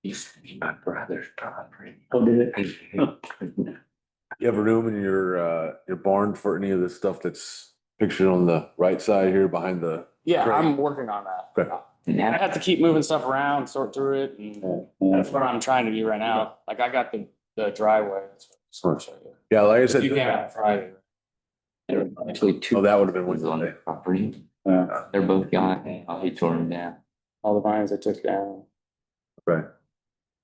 Used to be my brother's property. Oh, did it? You have a room in your barn for any of the stuff that's pictured on the right side here behind the? Yeah, crate? I'm working on that. Okay. I have to keep moving stuff around, sort through it, and that's what I'm trying to do right now. Like, I got the driveway. That's what I'm gonna show you. Yeah, like I said. You came out Friday. There were actually two. Oh, that would have been was on the Wednesday. property. Uh, They're both gone. Oh, he tore them down. All the vines I took down. Right.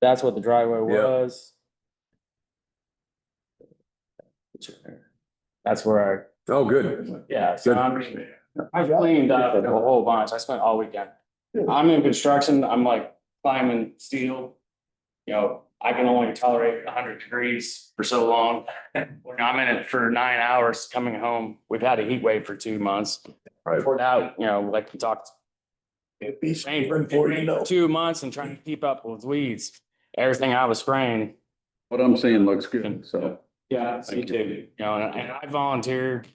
That's what the driveway Yeah. was. That's where Oh, good. yeah, so I've cleaned up a whole bunch. I spent all weekend. I'm in construction. I'm like climbing steel. I can only tolerate 100 degrees for so long. When I'm in it for 9 hours coming home, we've had a heat wave for 2 months. Right. Poured out, like we talked. It'd be Spraying spring for you know. 2 months and trying to keep up with weeds. Everything I was spraying. What I'm seeing looks good, so. Yeah, me Thank too. And I volunteered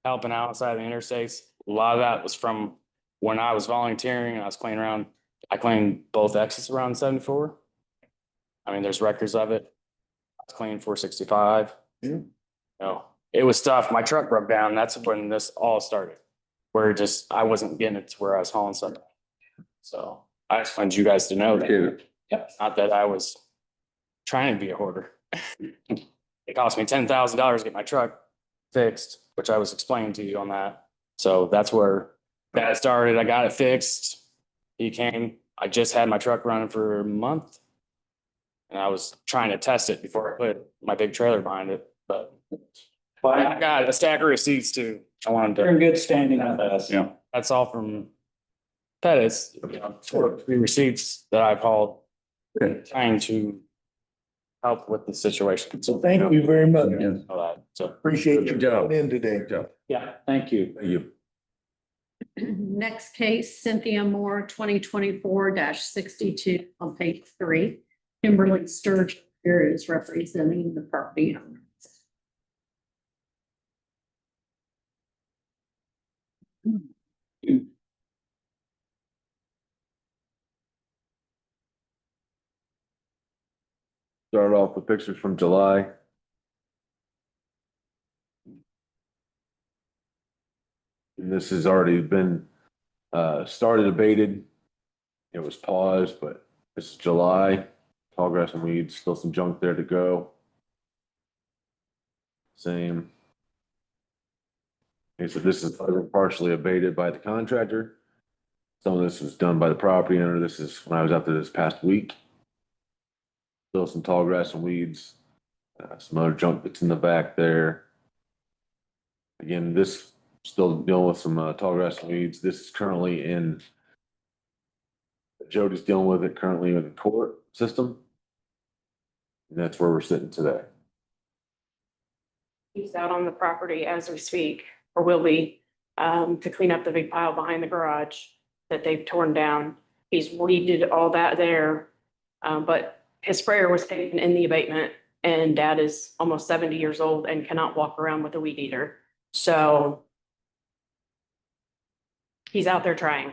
helping outside the interstates. A lot of that was from when I was volunteering and I was cleaning around. I cleaned both exits around 74. I mean, there's records of it. I was cleaning 465. Yeah. It was tough. My truck broke down. That's when this all started. Where I wasn't getting it to where I was hauling stuff. So I just wanted you guys to know that. Yep. Not that I was trying to be a hoarder. It cost me $10,000 to get my truck fixed, which I was explaining to you on that. So that's where that started. I got it fixed. He came. I just had my truck running for a month. And I was trying to test it before I put my big trailer behind it, but I got a stack of receipts too. I wanted They're in to, good standing with us. Yeah. that's all from Pettis, 3 receipts that I've hauled, trying to help with the situation. So Thank you very much. all that. So Appreciate you Good job. coming in today. Yeah, thank you. Thank you. Next case, Cynthia Moore, 2024-62 on page 3. Kimberly Sturgeon here is representing the property owner. Start off with pictures from July. And this has already been started abated. It was paused, but this is July. Tall grass and weeds, still some junk there to go. Same. Okay, so this is partially abated by the contractor. Some of this was done by the property owner. This is when I was out there this past week. Still some tall grass and weeds. Some other junk that's in the back there. Again, this still dealing with some tall grass and weeds. This is currently in. Jody's dealing with it currently in the court system. And that's where we're sitting today. He's out on the property as we speak, or will be, to clean up the big pile behind the garage that they've torn down. He's redid all that there, but his sprayer was taken in the abatement, and Dad is almost 70 years old and cannot walk around with a weed eater. So he's out there trying.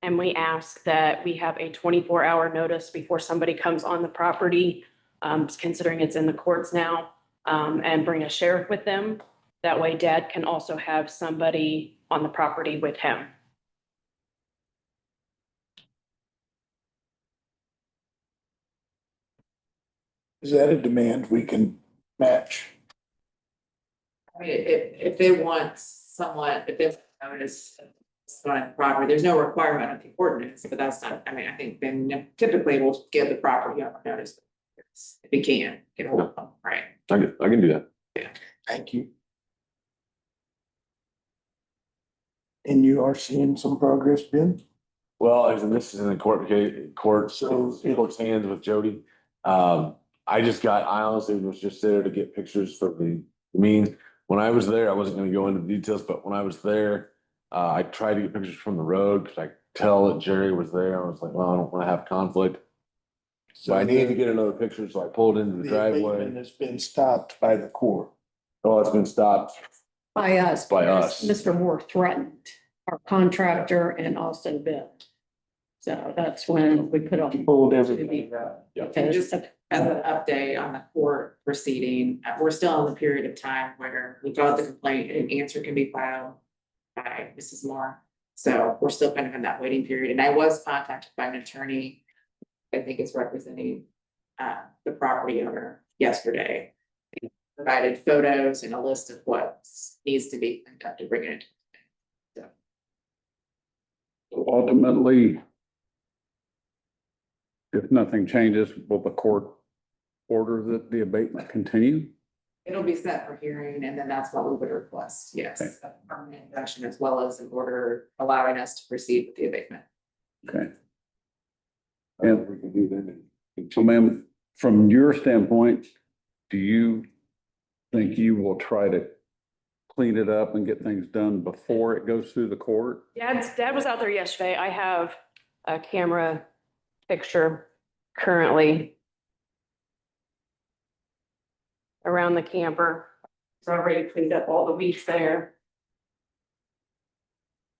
And we ask that we have a 24-hour notice before somebody comes on the property, considering it's in the courts now, and bring a sheriff with them. That way Dad can also have somebody on the property with him. Is that a demand we can match? I mean, if they want someone, if they notice on the property, there's no requirement of the ordinance, but that's not, I mean, I think then typically we'll give the property owner notice. If we can, get hold of them, right? I can do that. Thank you. And you are seeing some progress, Ben? Well, this is in the court, so court's hands with Jody. I honestly was just there to get pictures for when I was there, I wasn't gonna go into the details, but when I was there, I tried to get pictures from the road, cause I could tell that Jerry was there. I was like, well, I don't wanna have conflict. So I needed to get another picture, so I pulled into the The driveway. abatement has been stopped by the Corps. Oh, it's been stopped. By us. By because us. Mr. Moore threatened our contractor and also Bill. So that's when we put on. Pulled everything. And just as an update on the court proceeding, we're still in the period of time where we got the complaint and an answer can be filed by Mrs. Moore. So we're still kind of in that waiting period. And I was contacted by an attorney, I think is representing the property owner yesterday. He provided photos and a list of what needs to be cleaned up to bring it. Ultimately, if nothing changes, will the court order that the abatement continue? It'll be set for hearing, and then that's what we would request, yes, a permanent injunction as well as an order allowing us to proceed with the abatement. Okay. And we can do that. So ma'am, from your standpoint, do you think you will try to clean it up and get things done before it goes through the court? Dad was out there yesterday. I have a camera picture currently around the camper. It's already cleaned up all the weeds there.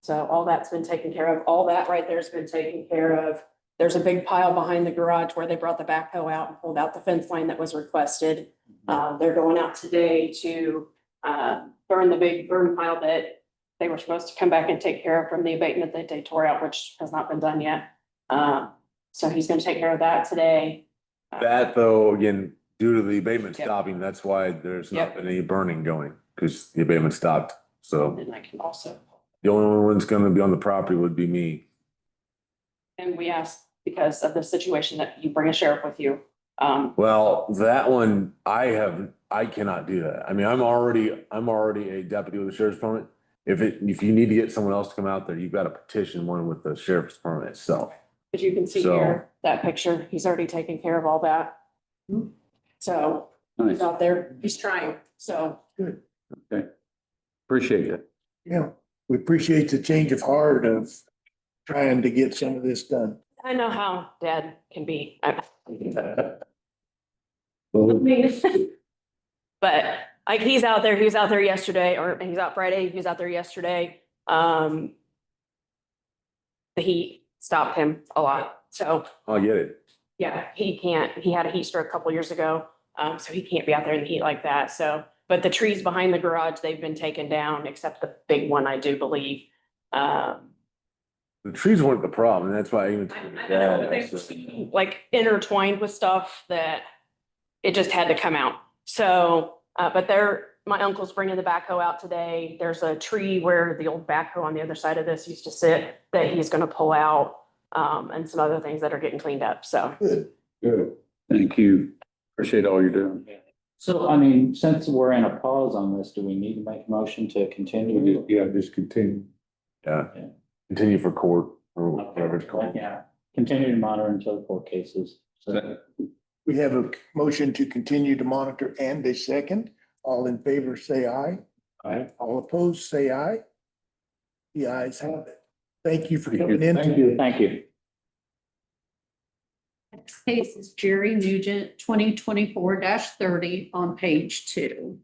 So all that's been taken care of. All that right there's been taken care of. There's a big pile behind the garage where they brought the backhoe out and pulled out the fence line that was requested. They're going out today to burn the big burn pile that they were supposed to come back and take care of from the abatement that they tore out, which has not been done yet. So he's gonna take care of that today. That though, again, due to the abatement Yep. stopping, that's why there's not Yep. been any burning going, because the abatement stopped. So And I can also, the only one that's gonna be on the property would be me. and we asked because of the situation that you bring a sheriff with you. Well, that one, I cannot do that. I mean, I'm already a deputy with the sheriff's department. If you need to get someone else to come out there, you've got to petition one with the sheriff's department itself. As you can see So- here, that picture, he's already taken care of all that. So Nice. he's out there, he's trying, so. Okay. Appreciate it. Yeah, we appreciate the change of heart of trying to get some of this done. I know how Dad can be. But like he was out there yesterday, or he's out Friday, he was out there yesterday. The heat stopped him a lot, so I get it. yeah, he had a heat stroke a couple years ago. So he can't be out there in the heat like that, so, but the trees behind the garage, they've been taken down, except the big one, I do believe. The trees weren't the problem, and that's why I even. I know, they were like intertwined with stuff that it just had to come out. So, but my uncle's bringing the backhoe out today. There's a tree where the old backhoe on the other side of this used to sit that he's gonna pull out, and some other things that are getting cleaned up, so. Good. Thank you. Appreciate all you're doing. So, I mean, since we're in a pause on this, do we need to make a motion to continue? Yeah, just continue. Yeah, continue for court or whatever it's called. Yeah, continue to monitor until the court cases. So, We have a motion to continue to monitor and a second. All in favor, say aye. Aye. All opposed, say aye. The ayes have it. Thank you for Thank you. coming in. Thank you. Thank you. Next case is Jerry Nugent, 2024-30 on page 2.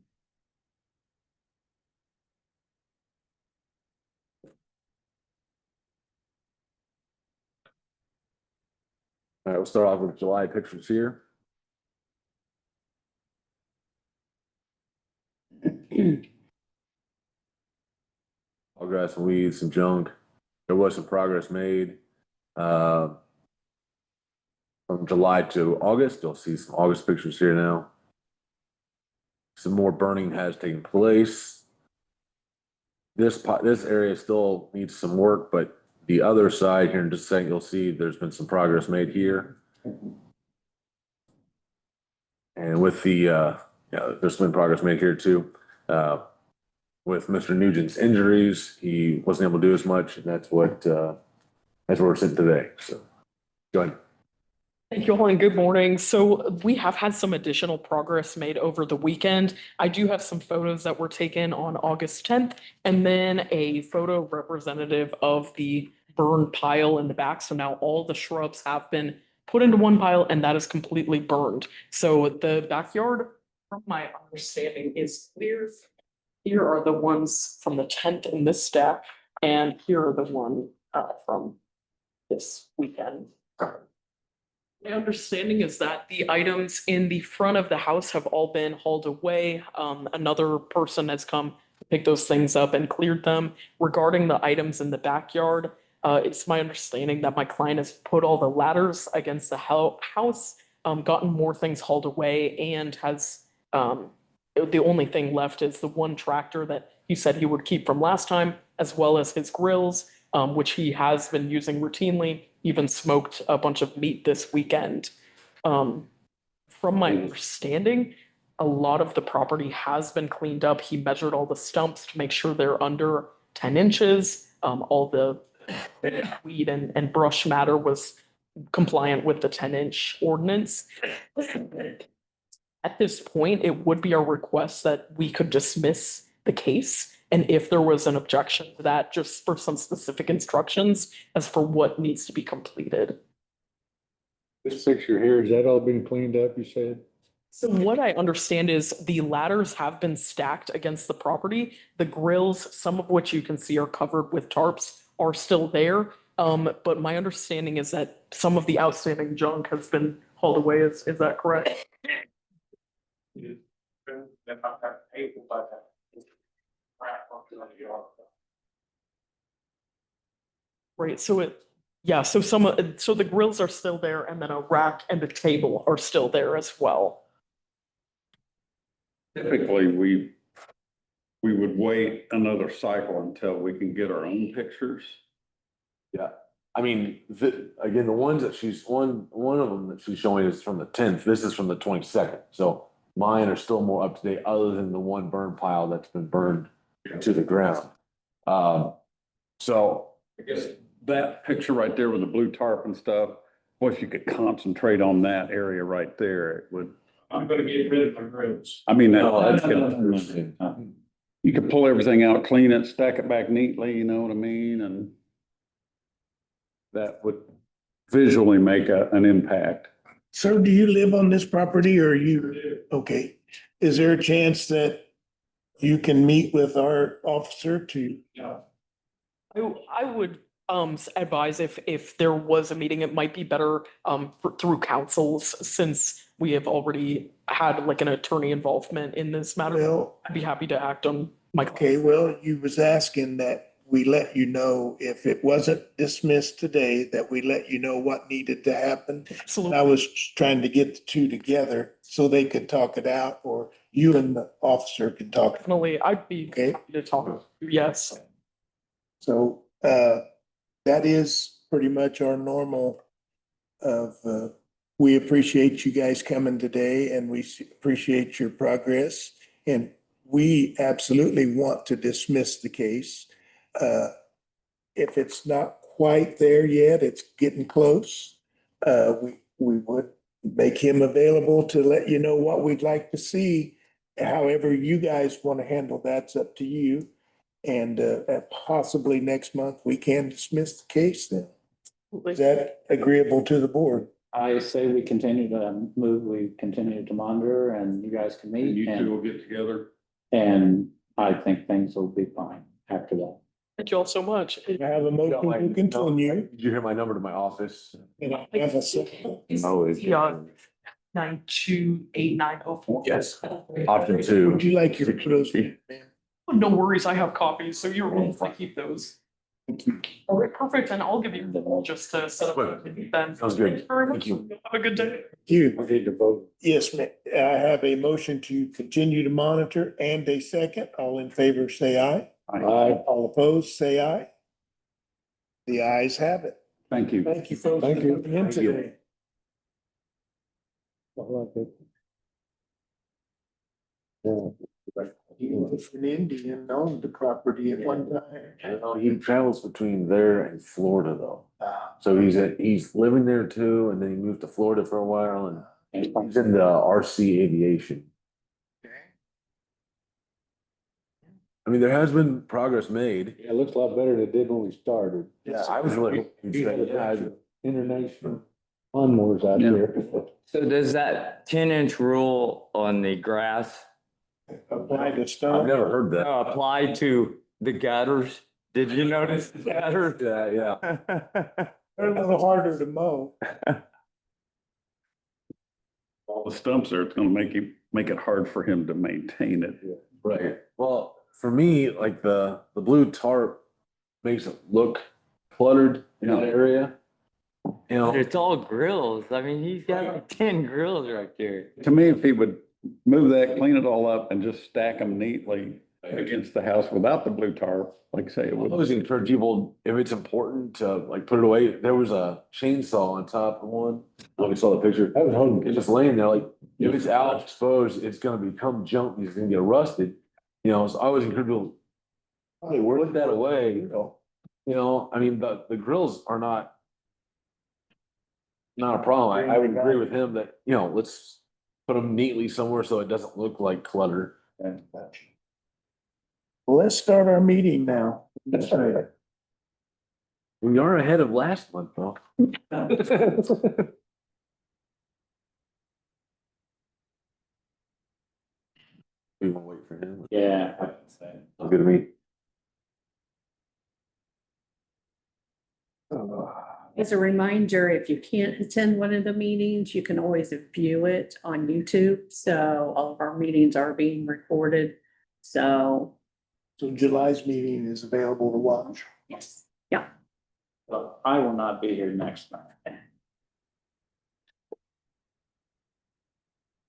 All right, we'll start off with July pictures here. All grass and weeds, some junk. There was some progress made. From July to August, you'll see some August pictures here now. Some more burning has taken place. This area still needs some work, but the other side here in just a second, you'll see there's been some progress made here. And with the, there's been progress made here too. With Mr. Nugent's injuries, he wasn't able to do as much, and that's where we're sitting today. So, go ahead. Thank you all and good morning. So we have had some additional progress made over the weekend. I do have some photos that were taken on August 10th and then a photo representative of the burned pile in the back. So now all the shrubs have been put into one pile and that is completely burned. So the backyard, from my understanding, is clear. Here are the ones from the 10th in this stack, and here are the one from this weekend. My understanding is that the items in the front of the house have all been hauled away. Another person has come to pick those things up and cleared them. Regarding the items in the backyard, it's my understanding that my client has put all the ladders against the house, gotten more things hauled away, and has the only thing left is the one tractor that he said he would keep from last time, as well as his grills, which he has been using routinely, even smoked a bunch of meat this weekend. From my understanding, a lot of the property has been cleaned up. He measured all the stumps to make sure they're under 10 inches. All the weed and brush matter was compliant with the 10-inch ordinance. At this point, it would be our request that we could dismiss the case. And if there was an objection to that, just for some specific instructions as for what needs to be completed. This picture here, has that all been cleaned up, you said? So what I understand is the ladders have been stacked against the property. The grills, some of which you can see are covered with tarps, are still there. But my understanding is that some of the outstanding junk has been hauled away. Is that correct? Right, so so the grills are still there and then a rack and a table are still there as well. Typically, we would wait another cycle until we can get our own pictures. Yeah, I mean, again, the ones that one of them that she's showing is from the 10th. This is from the 22nd. So mine are still more up to date, other than the one burn pile that's been burned to the ground. So I guess that picture right there with the blue tarp and stuff, well, if you could concentrate on that area right there, it would. I'm gonna get rid of my grills. I mean, that's you could pull everything out, clean it, stack it back neatly, you know what I mean? And that would visually make an impact. Sir, do you live on this property or okay? Is there a chance that you can meet with our officer to? I would advise if there was a meeting, it might be better through councils, since we have already had like an attorney involvement in this matter. Well, I'd be happy to act on my. okay, well, you was asking that we let you know if it wasn't dismissed today, that we let you know what needed to happen. Absolutely. I was trying to get the two together so they could talk it out, or you and the officer could talk. Definitely, I'd be Okay. happy to talk. Yes. So that is pretty much our normal of, we appreciate you guys coming today and we appreciate your progress. And we absolutely want to dismiss the case. If it's not quite there yet, it's getting close. We would make him available to let you know what we'd like to see. However you guys want to handle that's up to you. And possibly next month, we can dismiss the case then. Is that agreeable to the board? I say we continue to move, we continue to monitor and you guys can meet. And you two will get together. And I think things will be fine after that. Thank you all so much. I have a motion to continue. Did you hear my number to my office? And I have a second. Yeah. 928904. Yes. Option 2. Would you like your close? No worries, I have copies, so you're welcome to keep those. All right, perfect, and I'll give you the ball just to set up a meeting then. Sounds good. Thank you very much. Thank you. Have a good day. You. We need to vote. Yes, ma'am. I have a motion to continue to monitor and a second. All in favor, say aye. Aye. All opposed, say aye. The ayes have it. Thank you. Thank you, folks. Thank you. For coming in Thank you. today. I like it. Yeah. If an Indian owned the property at one time. I don't know, he travels between there and Florida though. Ah. So he's living there too, and then he moved to Florida for a while and he's in the RC aviation. I mean, there has been progress made. Yeah, it looks a lot better than it did when we started. Yeah, I was really hoping He you'd had say, yeah, a international lawnmowers out Yeah. there. So does that 10-inch rule on the grass Apply to I've stone. never heard that. apply to the gutters? Did you notice the gutters? Yeah, yeah. They're a little harder to mow. All the stumps there, it's gonna make it hard for him to maintain it. Right. Well, for me, like the blue tarp makes it look cluttered in that area. You know, It's all grills. I mean, he's got like 10 grills right there. To me, if he would move that, clean it all up and just stack them neatly against the house without the blue tarp, like say it I would. always encourage people, if it's important to like put it away. There was a chainsaw on top of one. When we saw the picture, I was hungry. it's just laying there. Like if it's out exposed, it's gonna become junk. It's gonna get rusted. You know, so I always encourage people, hey, put that away. You know, I mean, the grills are not a problem. I would agree with him that, you know, let's put them neatly somewhere so it doesn't look like clutter. Well, let's start our meeting now. We are ahead of last month, though. We will wait for him. Yeah. I'll get to meet. As a reminder, if you can't attend one of the meetings, you can always view it on YouTube. So all of our meetings are being recorded. So, So July's meeting is available to watch. yes, yeah. Well, I will not be here next month.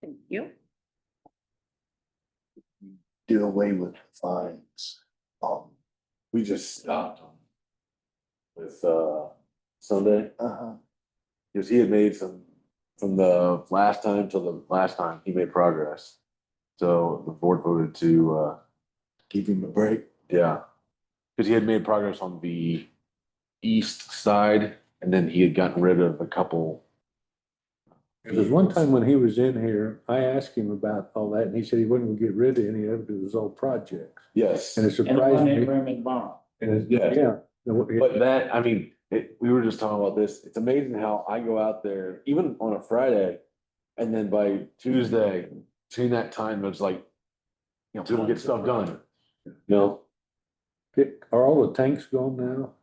Thank you. Do away with fines. We just stopped with Sunday, because he had made some, from the last time till the last time, he made progress. So the board voted to Give him a break. yeah, because he had made progress on the east side, and then he had gotten rid of a couple. There's one time when he was in here, I asked him about all that and he said he wasn't gonna get rid of any of it, it was all projects. Yes. And it And the surprised one me. in Raymond Barn. And it's, Yeah. yeah. But that, I mean, we were just talking about this. It's amazing how I go out there, even on a Friday, and then by Tuesday, between that time, it's like, you know, people get stuff done. You know? Are all the tanks gone now?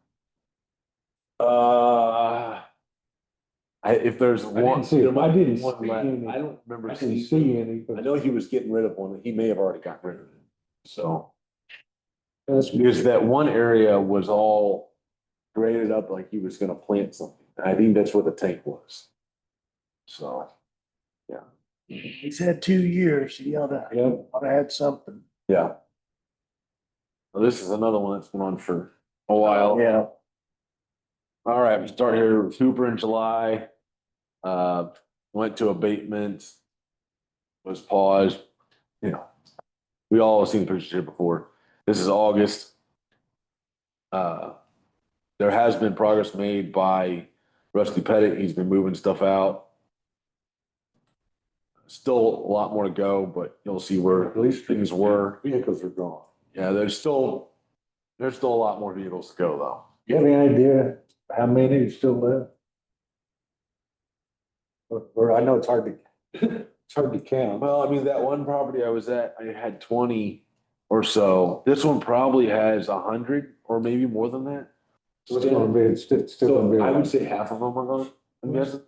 If there's didn't one, see it. there might I be didn't one see left. any. I don't remember I didn't seeing. see any, but I know he was getting rid of one. He may have already gotten rid of it. So, that's because that one area was all graded up like he was gonna plant something. I think that's what the tank was. So, yeah. He's had 2 years. He ought to had something. Yeah. Well, this is another one that's been on for a while. Yeah. All right, we start here with Hooper in July. Went to abatement. Was paused, you know. We all have seen the pictures here before. This is August. There has been progress made by Rusty Pettit. He's been moving stuff out. Still a lot more to go, but you'll see where at least things were. vehicles are gone. Yeah, there's still a lot more vehicles to go though. You have any idea how many is still left? Or I know it's hard to, it's hard to count. Well, I mean, that one property I was at, I had 20 or so. This one probably has 100 or maybe more than that. So it's gonna be, it's still gonna be. So I would say half of them are gone, I'm guessing.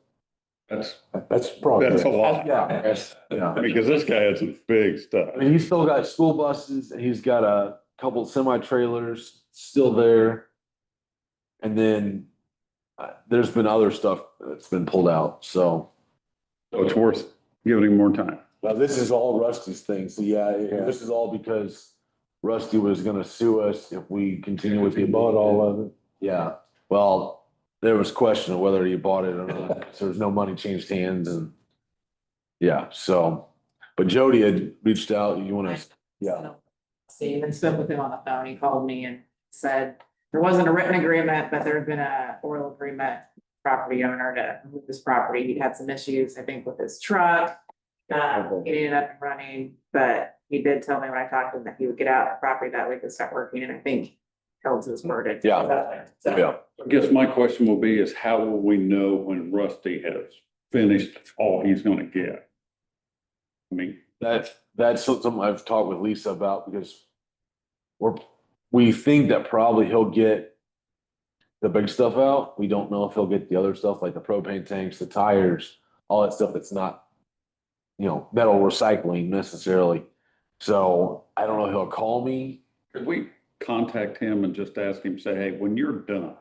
That's probably. That's a lot. Yeah, yeah. Because this guy had some big stuff. I mean, he's still got school buses and he's got a couple semi trailers still there. And then there's been other stuff that's been pulled out, so. So it's worth giving him more time. Well, this is all Rusty's thing, so yeah, this is all because Rusty was gonna sue us if we continue with the. He bought all of it. Yeah, well, there was question of whether he bought it or not, so there's no money changed hands and. Yeah, so, but Jody had reached out, you wanna, yeah, see, and then spoke with him on the phone. He called me and said there wasn't a written agreement, but there had been a oral agreement, property owner to move this property. He'd had some issues, I think, with his truck. Getting it up and running, but he did tell me when I talked to him that he would get out the property that week and start working, and I think held his word. Yeah. So, Yeah. I guess my question will be is how will we know when Rusty has finished all he's gonna get? I mean, That's something I've talked with Lisa about because we think that probably he'll get the big stuff out. We don't know if he'll get the other stuff like the propane tanks, the tires, all that stuff that's not, metal recycling necessarily. So I don't know if he'll call me. could we contact him and just ask him, say, hey, when you're done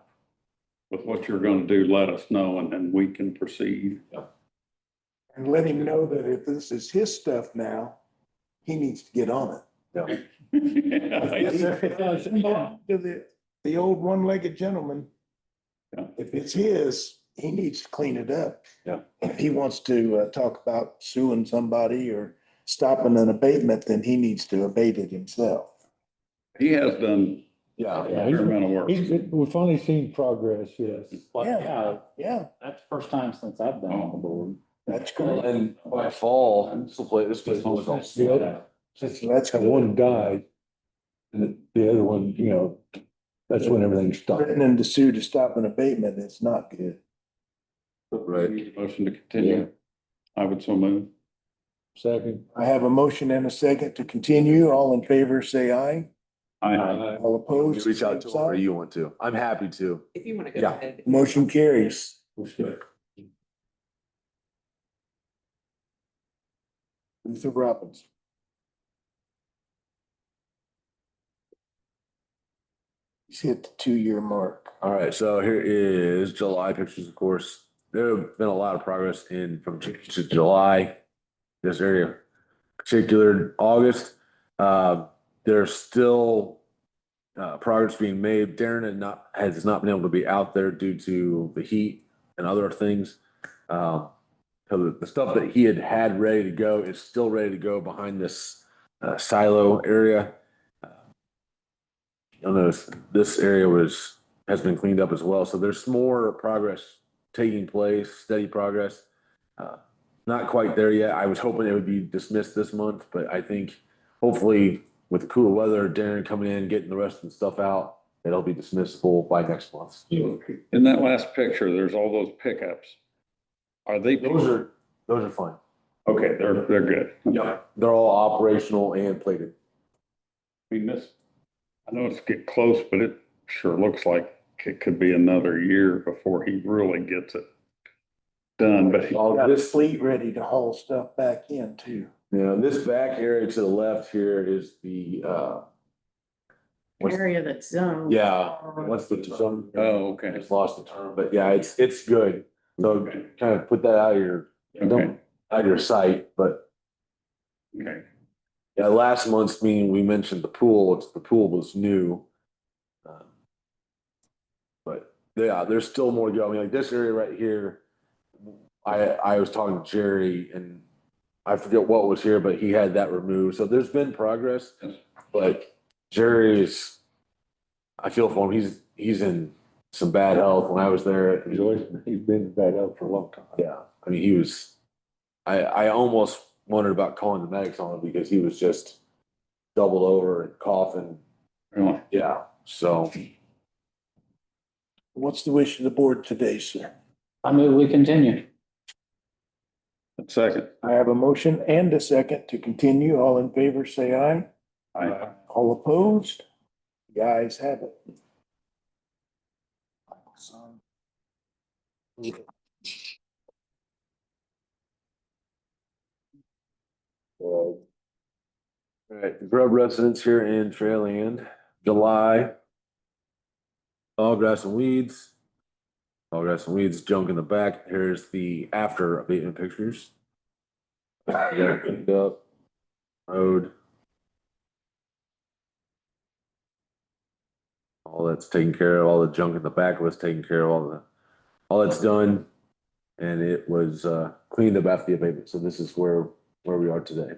with what you're gonna do, let us know and then we can proceed. And let him know that if this is his stuff now, he needs to get on it. Yeah. Yes, sir, it does. To the old one-legged gentleman. Yeah. If it's his, he needs to clean it up. Yeah. If he wants to talk about suing somebody or stopping an abatement, then he needs to abate it himself. He has done Yeah. a fair amount of work. We've finally seen progress, yes. Yeah. Yeah, That's the first time since I've been on the board. that's great. And by fall, this place was all set out. That's And one died. And the other one, that's when everything stopped. threatening to sue to stop an abatement, it's not good. Right. Motion to continue. I would so move. Second. I have a motion and a second to continue. All in favor, say aye. Aye. All opposed. Reach out to same him or sign. you want to. I'm happy to. if you want to go Yeah. ahead. Motion carries. Luther Robbins. He's hit the 2-year mark. All right, so here is July pictures, of course. There have been a lot of progress from June to July. This area, particular August, there's still progress being made. Darren has not been able to be out there due to the heat and other things. So the stuff that he had ready to go is still ready to go behind this silo area. You'll notice this area has been cleaned up as well. So there's more progress taking place, steady progress. Not quite there yet. I was hoping it would be dismissed this month, but I think hopefully with the cooler weather, Darren coming in, getting the rest of the stuff out, it'll be dismissible by next month. In that last picture, there's all those pickups. Are they? Those are fine. Okay, they're good. Yeah, they're all operational and plated. I mean, I know it's getting close, but it sure looks like it could be another year before he really gets it done, but Got a fleet ready to haul stuff back in too. This back area to the left here is the, Area that's zoned. what's the zone? Oh, I okay. just lost the term, but yeah, it's good. So kind of put that out of your sight, but Okay. yeah, last month's meeting, we mentioned the pool. The pool was new. But yeah, there's still more to go. I mean, like this area right here, I was talking to Jerry and I forget what was here, but he had that removed. So there's been progress, but Jerry's, I feel for him. He's in some bad health. When I was there, He's been in bad health for a long time. yeah, I mean, I almost wondered about calling the medics on him because he was just doubled over and coughing. Really? Yeah, so What's the wish of the board today, sir? I move we continue. Second. I have a motion and a second to continue. All in favor, say aye. Aye. All opposed? The ayes have it. all right, grub residents here in Fairland, July. All grass and weeds. All grass and weeds, junk in the back. Here's the after abatement pictures. Got it cleaned up. Road. All that's taken care of, all the junk in the back was taken care of, all that's done. And it was cleaned up after the abatement. So this is where we are today.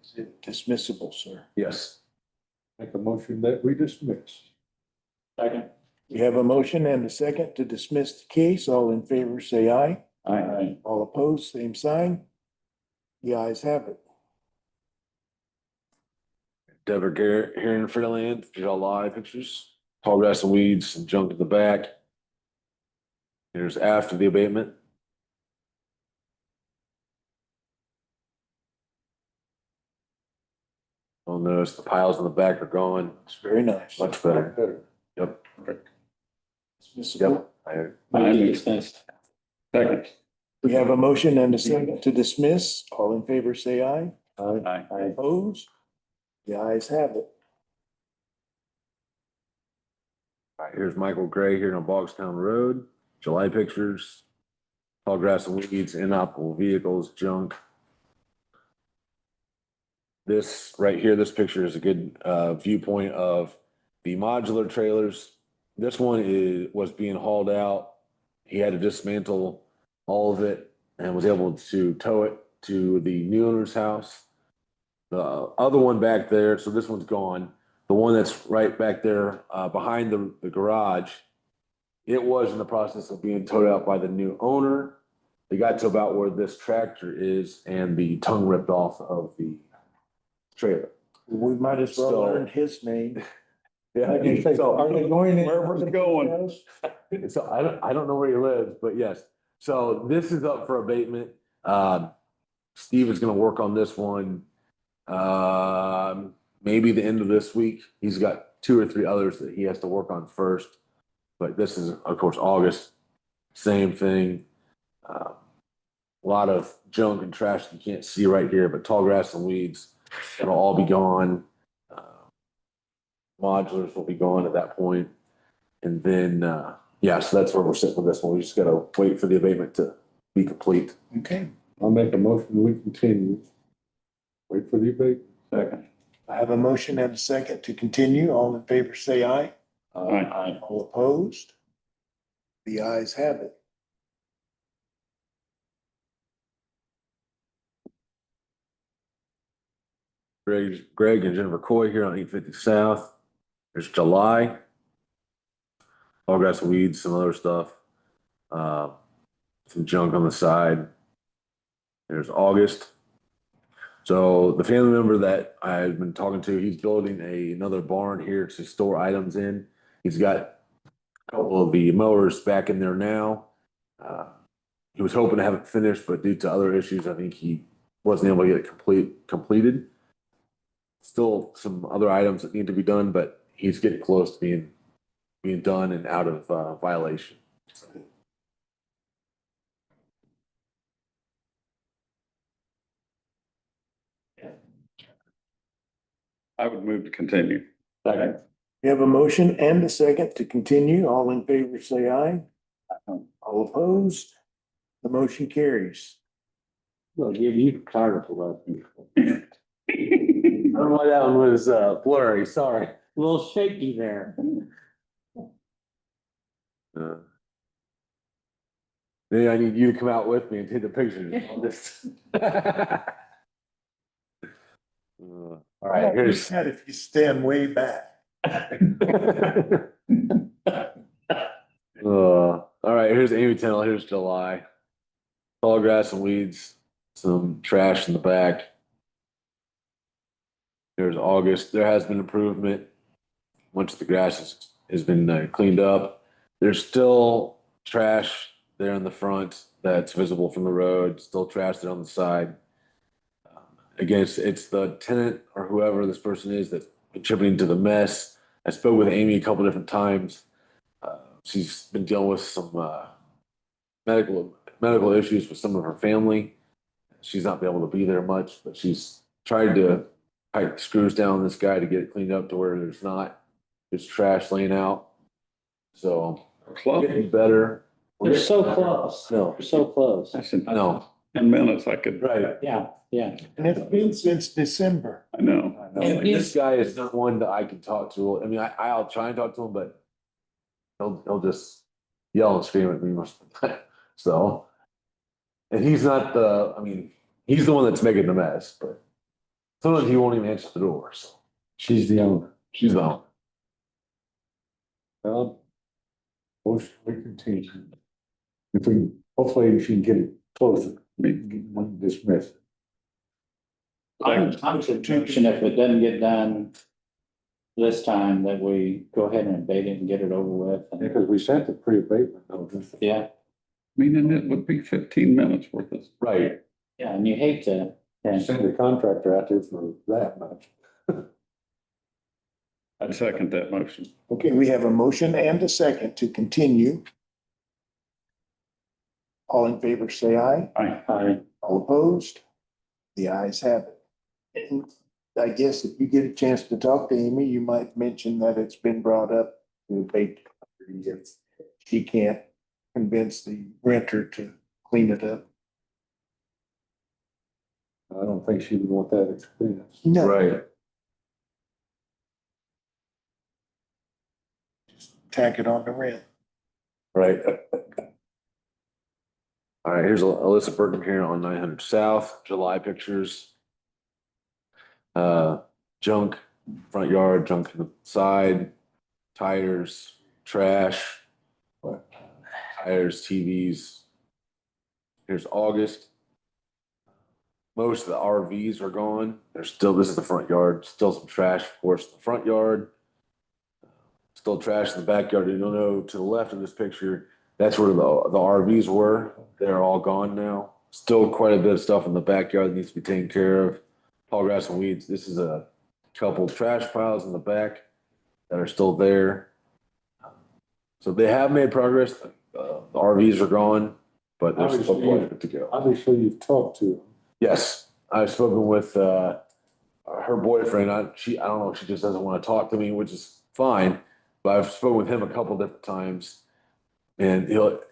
Is it dismissible, sir? Yes. Make a motion that we dismiss. Second. We have a motion and a second to dismiss the case. All in favor, say aye. Aye. All opposed, same sign. The ayes have it. Deborah Garrett here in Fairland, July pictures, tall grass and weeds, some junk in the back. Here's after the abatement. You'll notice the piles in the back are gone, It's very nice. much better. Yep. Dismissable. Yep. Aye, dismissed. Second. We have a motion and a second to dismiss. All in favor, say aye. Aye. Opposed? The ayes have it. All right, here's Michael Gray here on Bogstown Road, July pictures, tall grass and weeds, inoperable vehicles, junk. This right here, this picture is a good viewpoint of the modular trailers. This one was being hauled out. He had to dismantle all of it and was able to tow it to the new owner's house. The other one back there, so this one's gone. The one that's right back there behind the garage, it was in the process of being towed out by the new owner. They got to about where this tractor is and the tongue ripped off of the trailer. We might as well So- learn his name. Yeah, Are they going in? Where was it going? So I don't know where he lives, but yes. So this is up for abatement. Steve is gonna work on this one. Maybe the end of this week. He's got 2 or 3 others that he has to work on first. But this is, of course, August. Same thing. A lot of junk and trash you can't see right here, but tall grass and weeds, it'll all be gone. Modulars will be gone at that point. And then, yeah, so that's where we're sitting with this one. We just gotta wait for the abatement to be complete. Okay. I'll make a motion, we continue. Wait for the abatement. Second. I have a motion and a second to continue. All in favor, say aye. Aye. All opposed? The ayes have it. Greg and Jennifer Coy here on 850 South. There's July. All grass and weeds, some other stuff. Some junk on the side. There's August. So the family member that I've been talking to, he's building another barn here to store items in. He's got a couple of the mowers back in there now. He was hoping to have it finished, but due to other issues, I think he wasn't able to get it completed. Still some other items that need to be done, but he's getting close to being done and out of violation. I would move to continue. Second. We have a motion and a second to continue. All in favor, say aye. All opposed? The motion carries. We'll give you photography lessons. I don't know why that one was blurry, sorry. A little shaky there. Then I need you to come out with me and take the pictures. All right, here's. That if you stand way back. All right, here's Amy Tennell, here's July. Tall grass and weeds, some trash in the back. There's August, there has been improvement. Once the grass has been cleaned up. There's still trash there in the front that's visible from the road, still trash there on the side. Again, it's the tenant or whoever this person is that's contributing to the mess. I spoke with Amy a couple different times. She's been dealing with some medical issues with some of her family. She's not been able to be there much, but she's tried to tighten screws down on this guy to get it cleaned up to where there's not just trash laying out. So we're getting better. They're so close. No, They're so close. That's in no, 10 minutes I could. right. Yeah. And it's been since December. I know. And this guy is not one that I can talk to. I mean, I'll try and talk to him, but he'll just yell and scream at me most of the time. So, and he's not he's the one that's making the mess, but sometimes he won't even answer the door. So She's the owner. She's on. Motion, we continue. If we, hopefully she can get it closer, we can get one dismissed. I'm suggesting if it doesn't get done this time, that we go ahead and abate it and get it over with. And, Because we sent the pre-abatement notice. yeah, I mean, and it would be 15 minutes worth of. Right. yeah, and you hate to, and Send the contractor out there for that much. I'd second that motion. Okay, we have a motion and a second to continue. All in favor, say aye. I, All opposed? The ayes have it. And I guess if you get a chance to talk to Amy, you might mention that it's been brought up to abate the property if she can't convince the renter to clean it up. I don't think she would want that expense. No. Right. Tack it on the rent. Right. All right, here's Alyssa Burton here on 900 South, July pictures. Junk, front yard, junk in the side, tires, trash, tires, TVs. Here's August. Most of the RVs are gone. There's still, this is the front yard, still some trash, of course, in the front yard. Still trash in the backyard. You don't know, to the left of this picture, that's where the RVs were. They're all gone now. Still quite a bit of stuff in the backyard that needs to be taken care of. Tall grass and weeds. This is a couple trash piles in the back that are still there. So they have made progress. The RVs are gone, but there's still quite a bit to go. Obviously, you've talked to them. Yes, I've spoken with her boyfriend. I don't know if she just doesn't want to talk to me, which is fine. But I've spoken with him a couple different times, and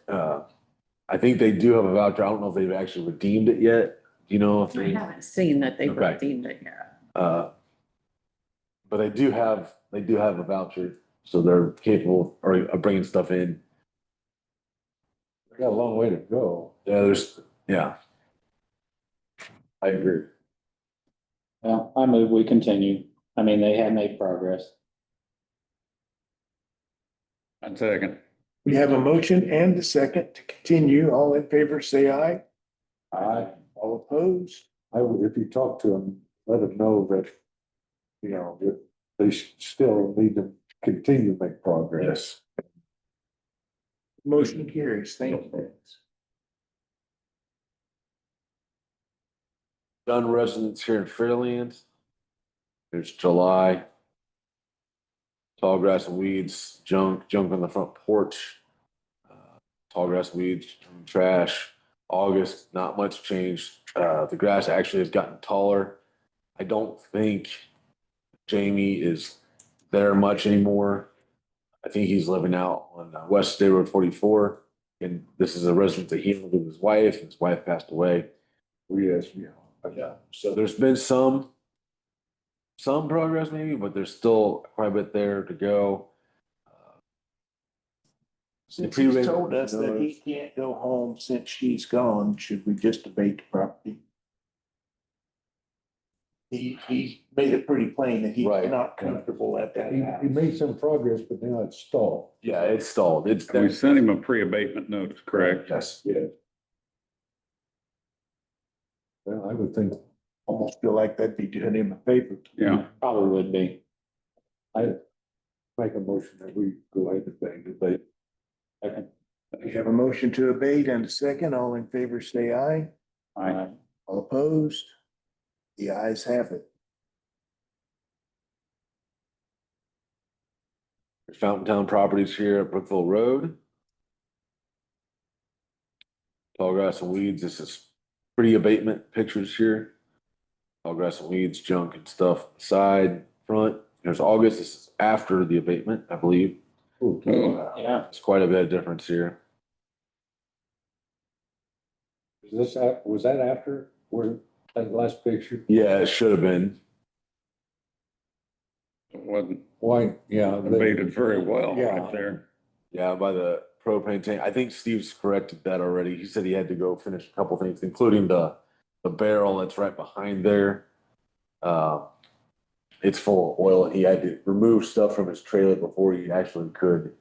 I think they do have a voucher. I don't know if they've actually redeemed it yet. Do you know if I they? haven't seen that they've Okay. redeemed it yet. But they do have a voucher, so they're capable of bringing stuff in. They got a long way to go. Yeah. I agree. well, I move we continue. I mean, they have made progress. I'd second. We have a motion and a second to continue. All in favor, say aye. Aye. All opposed? I would, if you talk to them, let them know that, you know, that they still need to continue to make progress. Motion carries. Thank you. Dunn residence here in Fairland. There's July. Tall grass and weeds, junk on the front porch. Tall grass, weeds, trash. August, not much changed. The grass actually has gotten taller. I don't think Jamie is there much anymore. I think he's living out on West State Road 44. And this is a residence that he lived with his wife. His wife passed away. Yes, Yeah. So there's been some progress maybe, but there's still quite a bit there to go. Since he's told us that he can't go home since she's gone, should we just abate the property? He made it pretty plain that he's Right. not comfortable at that He house. made some progress, but now it's stalled. Yeah, it's stalled. We sent him a pre-abatement notice, correct? Yes. Yeah. Well, I would think, Almost feel like that'd be doing him a favor. Yeah. Probably would be. I make a motion that we go ahead and debate. Okay. We have a motion to abate and a second. All in favor, say aye. Aye. All opposed? The ayes have it. Fountain Town Properties here at Brookville Road. Tall grass and weeds. This is pretty abatement pictures here. Tall grass and weeds, junk and stuff side, front. There's August. This is after the abatement, I believe. Yeah. It's quite a bit of difference here. Was that after, where, that last picture? Yeah, it should have been. It wasn't Why, yeah. abated very well Yeah. right there. Yeah, by the propane tank. I think Steve's corrected that already. He said he had to go finish a couple things, including the barrel that's right behind there. it's full of oil. He had to remove stuff from his trailer before he actually could.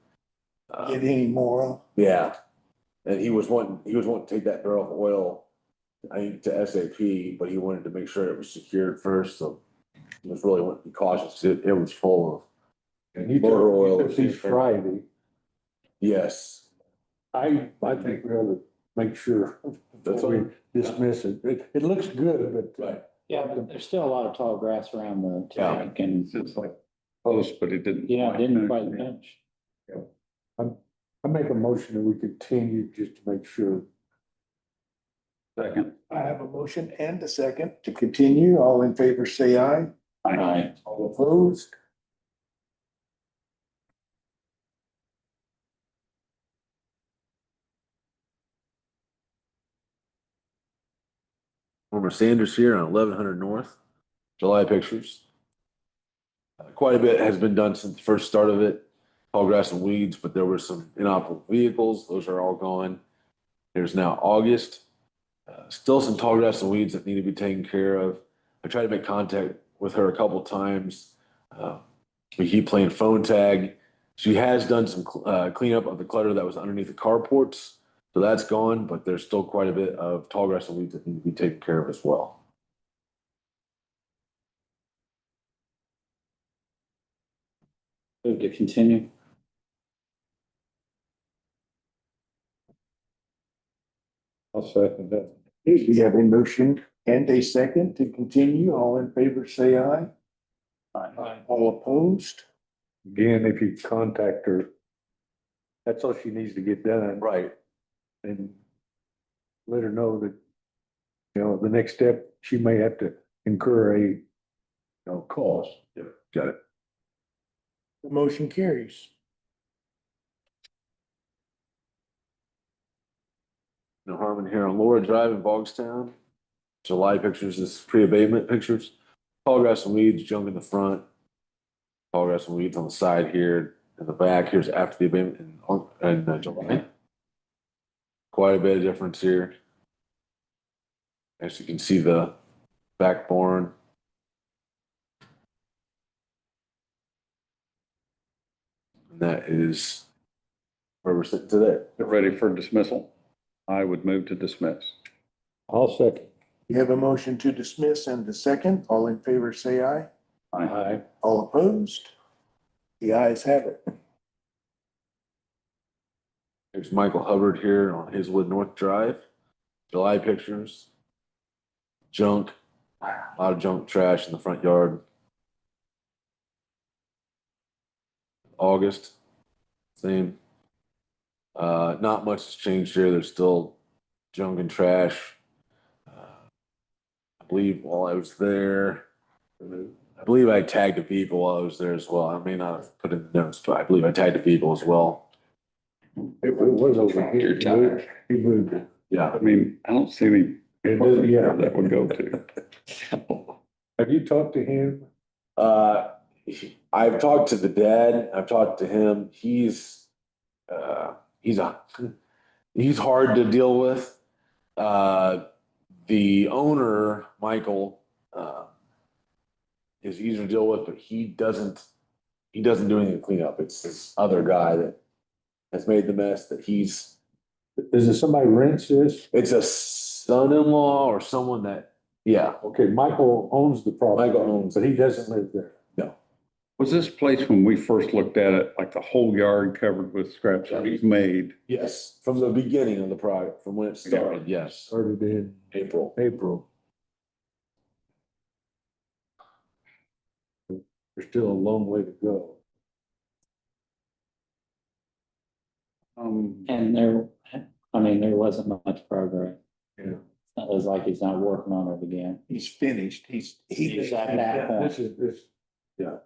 Get any more? Yeah. And he was wanting to take that barrel of oil, I think, to SAP, but he wanted to make sure it was secured first, so he was really wanting to be cautious. It was full And he motor oil. took these Friday. Yes. I think we ought to make sure That's before we fine. dismiss it. It looks good, but. Right. Yeah, but there's still a lot of tall grass around the tank and, It's just like close, but it didn't. yeah, it didn't quite finish. I make a motion that we continue just to make sure. Second. I have a motion and a second to continue. All in favor, say aye. Aye. All opposed? Former Sanders here on 1100 North, July pictures. Quite a bit has been done since the first start of it. Tall grass and weeds, but there were some inoperable vehicles. Those are all gone. There's now August. Still some tall grass and weeds that need to be taken care of. I tried to make contact with her a couple times. We keep playing phone tag. She has done some cleanup of the clutter that was underneath the carports. So that's gone, but there's still quite a bit of tall grass and weeds that need to be taken care of as well. Move to continue. I'll second that. We have a motion and a second to continue. All in favor, say aye. Aye. All opposed? Again, if you contact her, that's all she needs to get done. Right. And let her know that, the next step, she may have to incur a, cost. Yeah, got it. The motion carries. No Harmon here on Laura Drive in Bogstown. July pictures is pre-abatement pictures. Tall grass and weeds, junk in the front. Tall grass and weeds on the side here. In the back, here's after the abatement in July. Quite a bit of difference here. As you can see, the back barn. And that is where we're sitting today. Get ready for dismissal. I would move to dismiss. I'll second. You have a motion to dismiss and a second. All in favor, say aye. Aye. All opposed? The ayes have it. There's Michael Hubbard here on Hazelwood North Drive. July pictures. Junk. A lot of junk trash in the front yard. August. Same. Not much has changed here. There's still junk and trash. I believe while I was there, I believe I tagged a vehicle while I was there as well. I may not have put in the notes, but I believe I tagged a vehicle as well. It was over here. He moved it. Yeah. I mean, I don't see any Yeah. that would go to. Have you talked to him? I've talked to the dad. I've talked to him. He's hard to deal with. The owner, Michael, is easier to deal with, but he doesn't do anything to clean up. It's this other guy that has made the mess that he's. Is it somebody rents this? It's a son-in-law or someone that, yeah. Okay, Michael owns the property. Michael owns But he doesn't live there. No. Was this place when we first looked at it, like the whole yard covered with scraps that he's made? Yes, from the beginning of the project, from when it started, yes. Started in April. There's still a long way to go. And there wasn't much progress. Yeah. It was like he's not working on it again. He's finished. He's at that point. Yeah.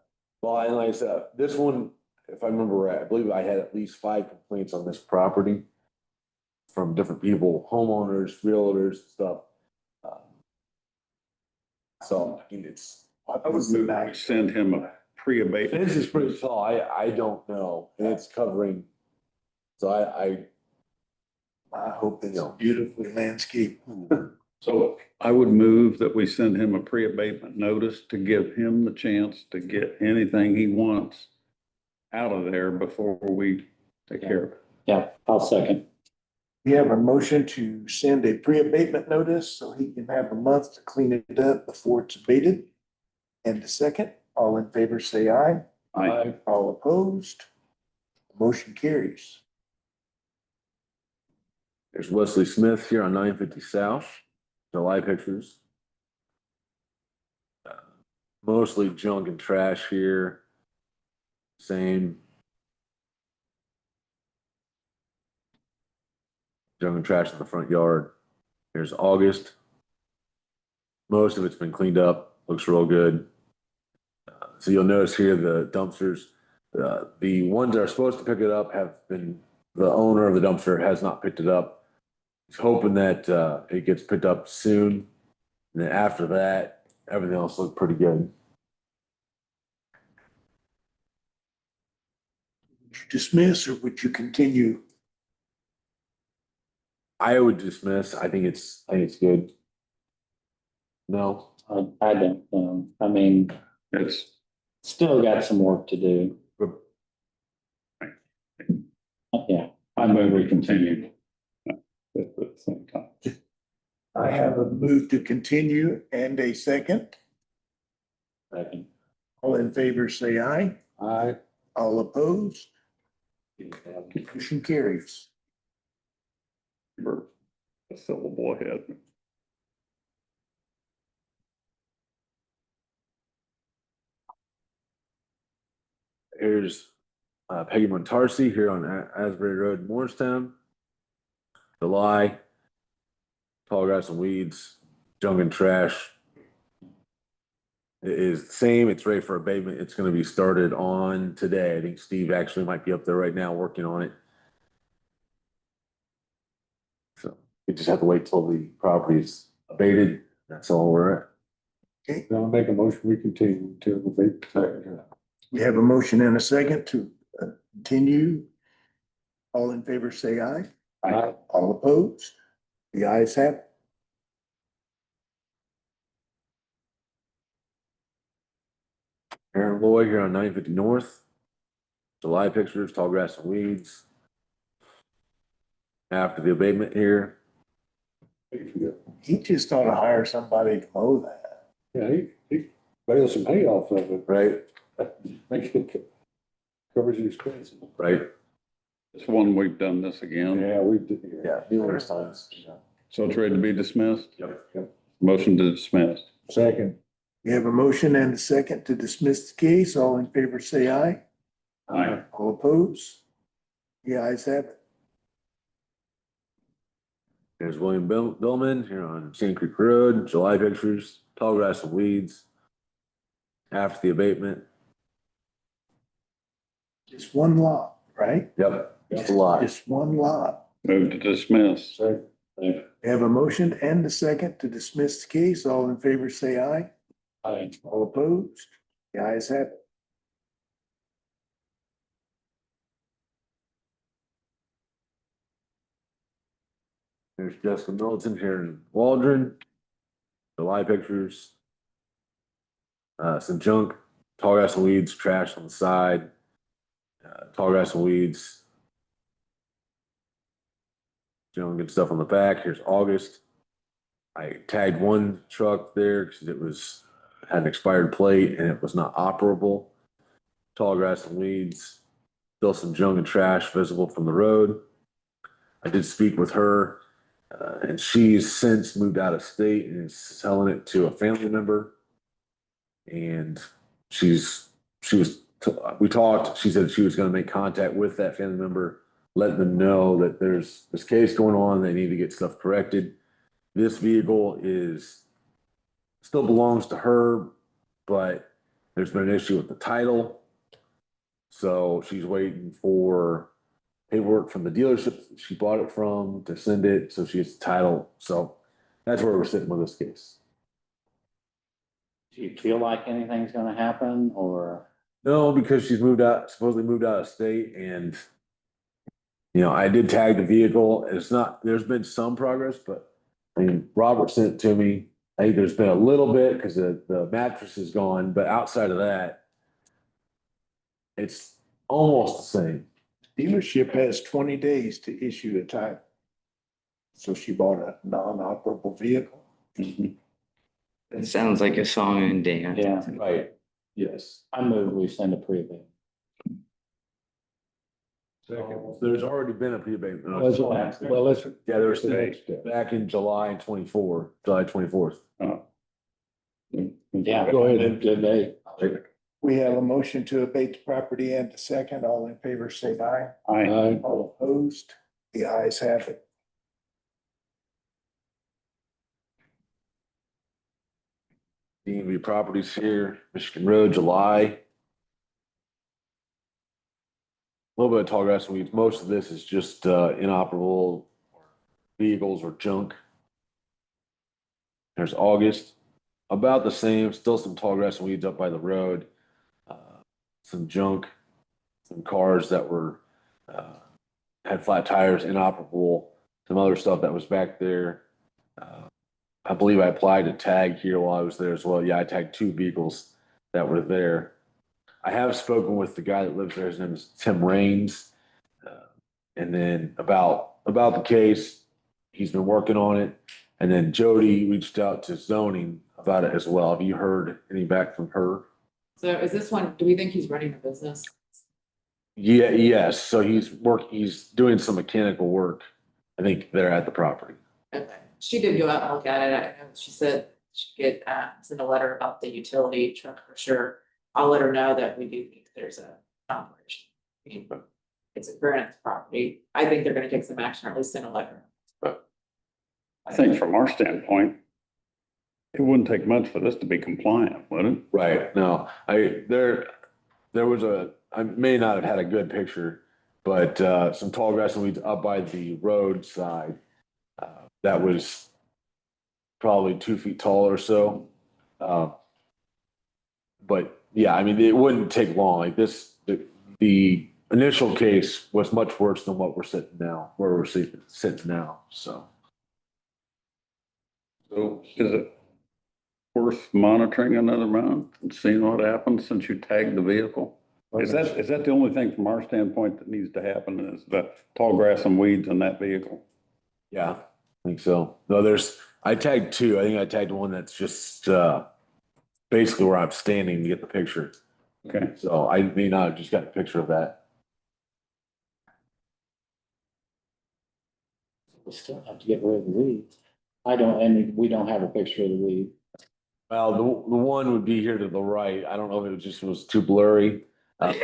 Well, and like I said, this one, if I remember right, I believe I had at least 5 complaints on this property from different people, homeowners, realtors, stuff. So, I mean, I would move to send him a pre-abatement. this is pretty tall. I don't know. And it's covering. So I I hope it's beautifully landscaped. So I would move that we send him a pre-abatement notice to give him the chance to get anything he wants out of there before we take care of it. Yeah, I'll second. We have a motion to send a pre-abatement notice so he can have a month to clean it up before it's abated. And a second, all in favor, say aye. Aye. All opposed. Motion carries. There's Wesley Smith here on 950 South, July pictures. Mostly junk and trash here. Same. Junk and trash in the front yard. Here's August. Most of it's been cleaned up, looks real good. So you'll notice here the dumpsters, the ones that are supposed to pick it up have been, the owner of the dumpster has not picked it up. He's hoping that it gets picked up soon. And then after that, everything else looked pretty good. Would you dismiss or would you continue? I would dismiss. I think it's good. No, I don't, I mean, It's, still got some work to do. Yeah, I move we continue. At the same time. I have a move to continue and a second. second. All in favor, say aye. Aye. All opposed. Motion carries. For a syllable ahead. here's Peggy Montarsi here on Asbury Road, Morristown. July. Tall grass and weeds, junk and trash. It is the same. It's ready for abatement. It's going to be started on today. I think Steve actually might be up there right now working on it. So we just have to wait till the property is abated. That's all we're at. Okay, I'll make a motion, we continue until the big. we have a motion and a second to continue. All in favor, say aye. Aye. All opposed. The ayes have it. Aaron Loy here on 950 North. July pictures, tall grass and weeds. After the abatement here. He just ought to hire somebody to mow that. Yeah, he bailed some hay off of it, Right, make it covers the expenses. right. It's one we've done this again. Yeah, we did. Yeah, numerous times. So it's ready to be dismissed? Yep. Motion to dismiss. Second. We have a motion and a second to dismiss the case. All in favor, say aye. Aye. All opposed. The ayes have it. There's William Billman here on Sand Creek Road, July pictures, tall grass and weeds. After the abatement. Just one lot, right? Yep, it's a lot. Just one lot. Move to dismiss. Second. We have a motion and a second to dismiss the case. All in favor, say aye. Aye. All opposed. The ayes have it. There's Jessica Middleton here in Waldron. July pictures. Some junk, tall grass and weeds, trash on the side. Tall grass and weeds. Junk and stuff on the back. Here's August. I tagged one truck there because it had an expired plate and it was not operable. Tall grass and weeds. Still some junk and trash visible from the road. I did speak with her. And she's since moved out of state and is selling it to a family member. And we talked, she said she was going to make contact with that family member, letting them know that there's this case going on. They need to get stuff corrected. This vehicle still belongs to her, but there's been an issue with the title. So she's waiting for paperwork from the dealership she bought it from to send it so she gets the title. So that's where we're sitting with this case. Do you feel like anything's gonna happen or? No, because she's supposedly moved out of state, and I did tag the vehicle. There's been some progress, but I mean, Robert sent it to me. I think there's been a little bit because the mattress is gone, but outside of that, it's almost the same. Dealership has 20 days to issue a title. So she bought a non-operable vehicle. It sounds like a song and dance. Yeah, Right. Yes. I move we send a pre-abatement. There's already been a pre-abatement. Well, let's. Yeah, there was the next step. back in July 24th. Yeah. Go ahead. Good day. We have a motion to abate the property and a second. All in favor, say aye. I, All opposed? The ayes have it. DMV properties here, Michigan Road, July. A little bit of tall grass and weeds. Most of this is just inoperable vehicles or junk. There's August, about the same, still some tall grass and weeds up by the road. Some junk, some cars that were had flat tires, inoperable, some other stuff that was back there. I believe I applied to tag here while I was there as well. Yeah, I tagged 2 vehicles that were there. I have spoken with the guy that lives there. His name is Tim Raines. And then about the case, he's been working on it. And then Jody reached out to zoning about it as well. Have you heard any back from her? So is this one, do we think he's running a business? Yeah, yes. So he's doing some mechanical work. I think they're at the property. Okay. She did go out and look at it. I know she said she'd get, send a letter about the utility truck for sure. I'll let her know that we do think there's a operation. I mean, it's a Granite's property. I think they're gonna take some action or at least send a letter. I think from our standpoint, it wouldn't take much for this to be compliant, would it? Right. No, there was I may not have had a good picture, but some tall grass and weeds up by the roadside. That was probably 2 feet tall or so. But yeah, I mean, it wouldn't take long. Like the initial case was much worse than what we're sitting now, where we're sitting now. So Is it worth monitoring another month and seeing what happens since you tagged the vehicle? Is that the only thing from our standpoint that needs to happen is the tall grass and weeds in that vehicle? yeah, I think so. No, I tagged 2. I think I tagged one that's just basically where I'm standing to get the picture. Okay. So I may not have just got a picture of that. We still have to get rid of the weeds. We don't have a picture of the weed. Well, the one would be here to the right. I don't know if it just was too blurry.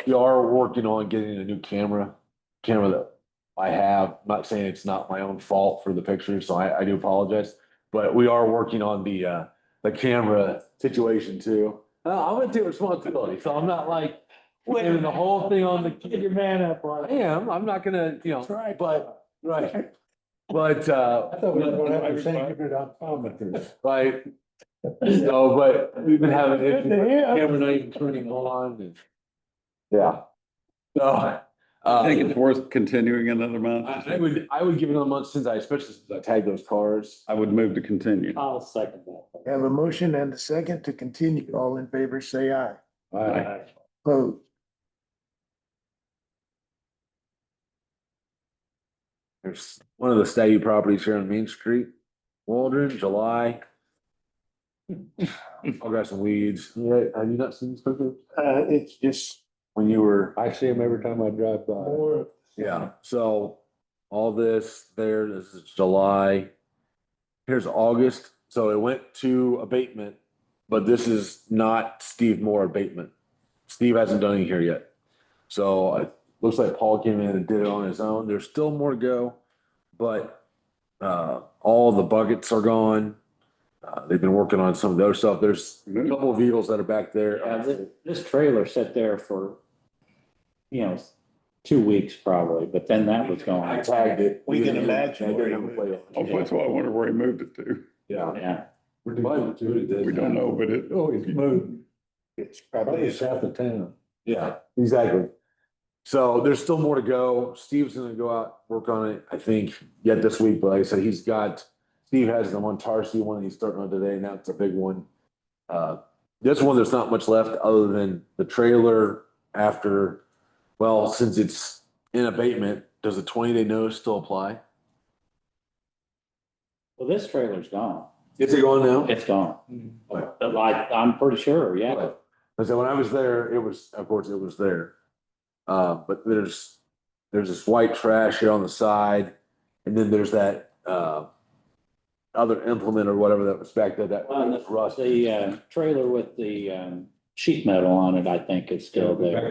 We are working on getting a new camera that I have. I'm not saying it's not my own fault for the picture, so I do apologize. But we are working on the camera situation too. I'm gonna take responsibility, so I'm not like blaming the whole thing on the kid. Your man up on. I am. I'm not gonna, Try. but right. But I thought we were gonna have the same good optometrist. right. So, but we've been having Good to hear. camera not even turning on. And, yeah. So I think it's worth continuing another month. I would give it another month especially since I tagged those cars. I would move to continue. I'll second that. Have a motion and a second to continue. All in favor, say aye. Aye. Opposed? There's one of the Staggy properties here on Main Street, Waldron, July. All grass and weeds. Yeah, have you not seen these pictures? It's just When you were, I see them every time I drive by. more. yeah, so all this is July. Here's August, so it went to abatement, but this is not Steve Moore abatement. Steve hasn't done it here yet. So it looks like Paul came in and did it on his own. There's still more to go, but all the buckets are gone. They've been working on some of the other stuff. There's a couple of vehicles that are back there. This trailer sat there for, 2 weeks probably, but then that was gone. I tagged it. We can imagine where he Oh, that's why I wonder where he moved it to. Yeah. Yeah. We don't know, but it. Oh, he's moved. It's Probably probably south of town. Yeah, exactly. So there's still more to go. Steve's gonna go out, work on it, I think, yet this week, but like I said, he's got Steve has the one Tarsi one he's starting on today, and that's a big one. This one, there's not much left other than the trailer after, well, since it's in abatement, does the 20-day notice still apply? Well, this trailer's gone. Is it going now? It's gone. Right. Like, I'm pretty sure, yeah. And so when I was there, it was, of course, it was there. But there's this white trash here on the side, and then there's that other implement or whatever that was back there that was rusty. The trailer with the sheet metal on it, I think is still there.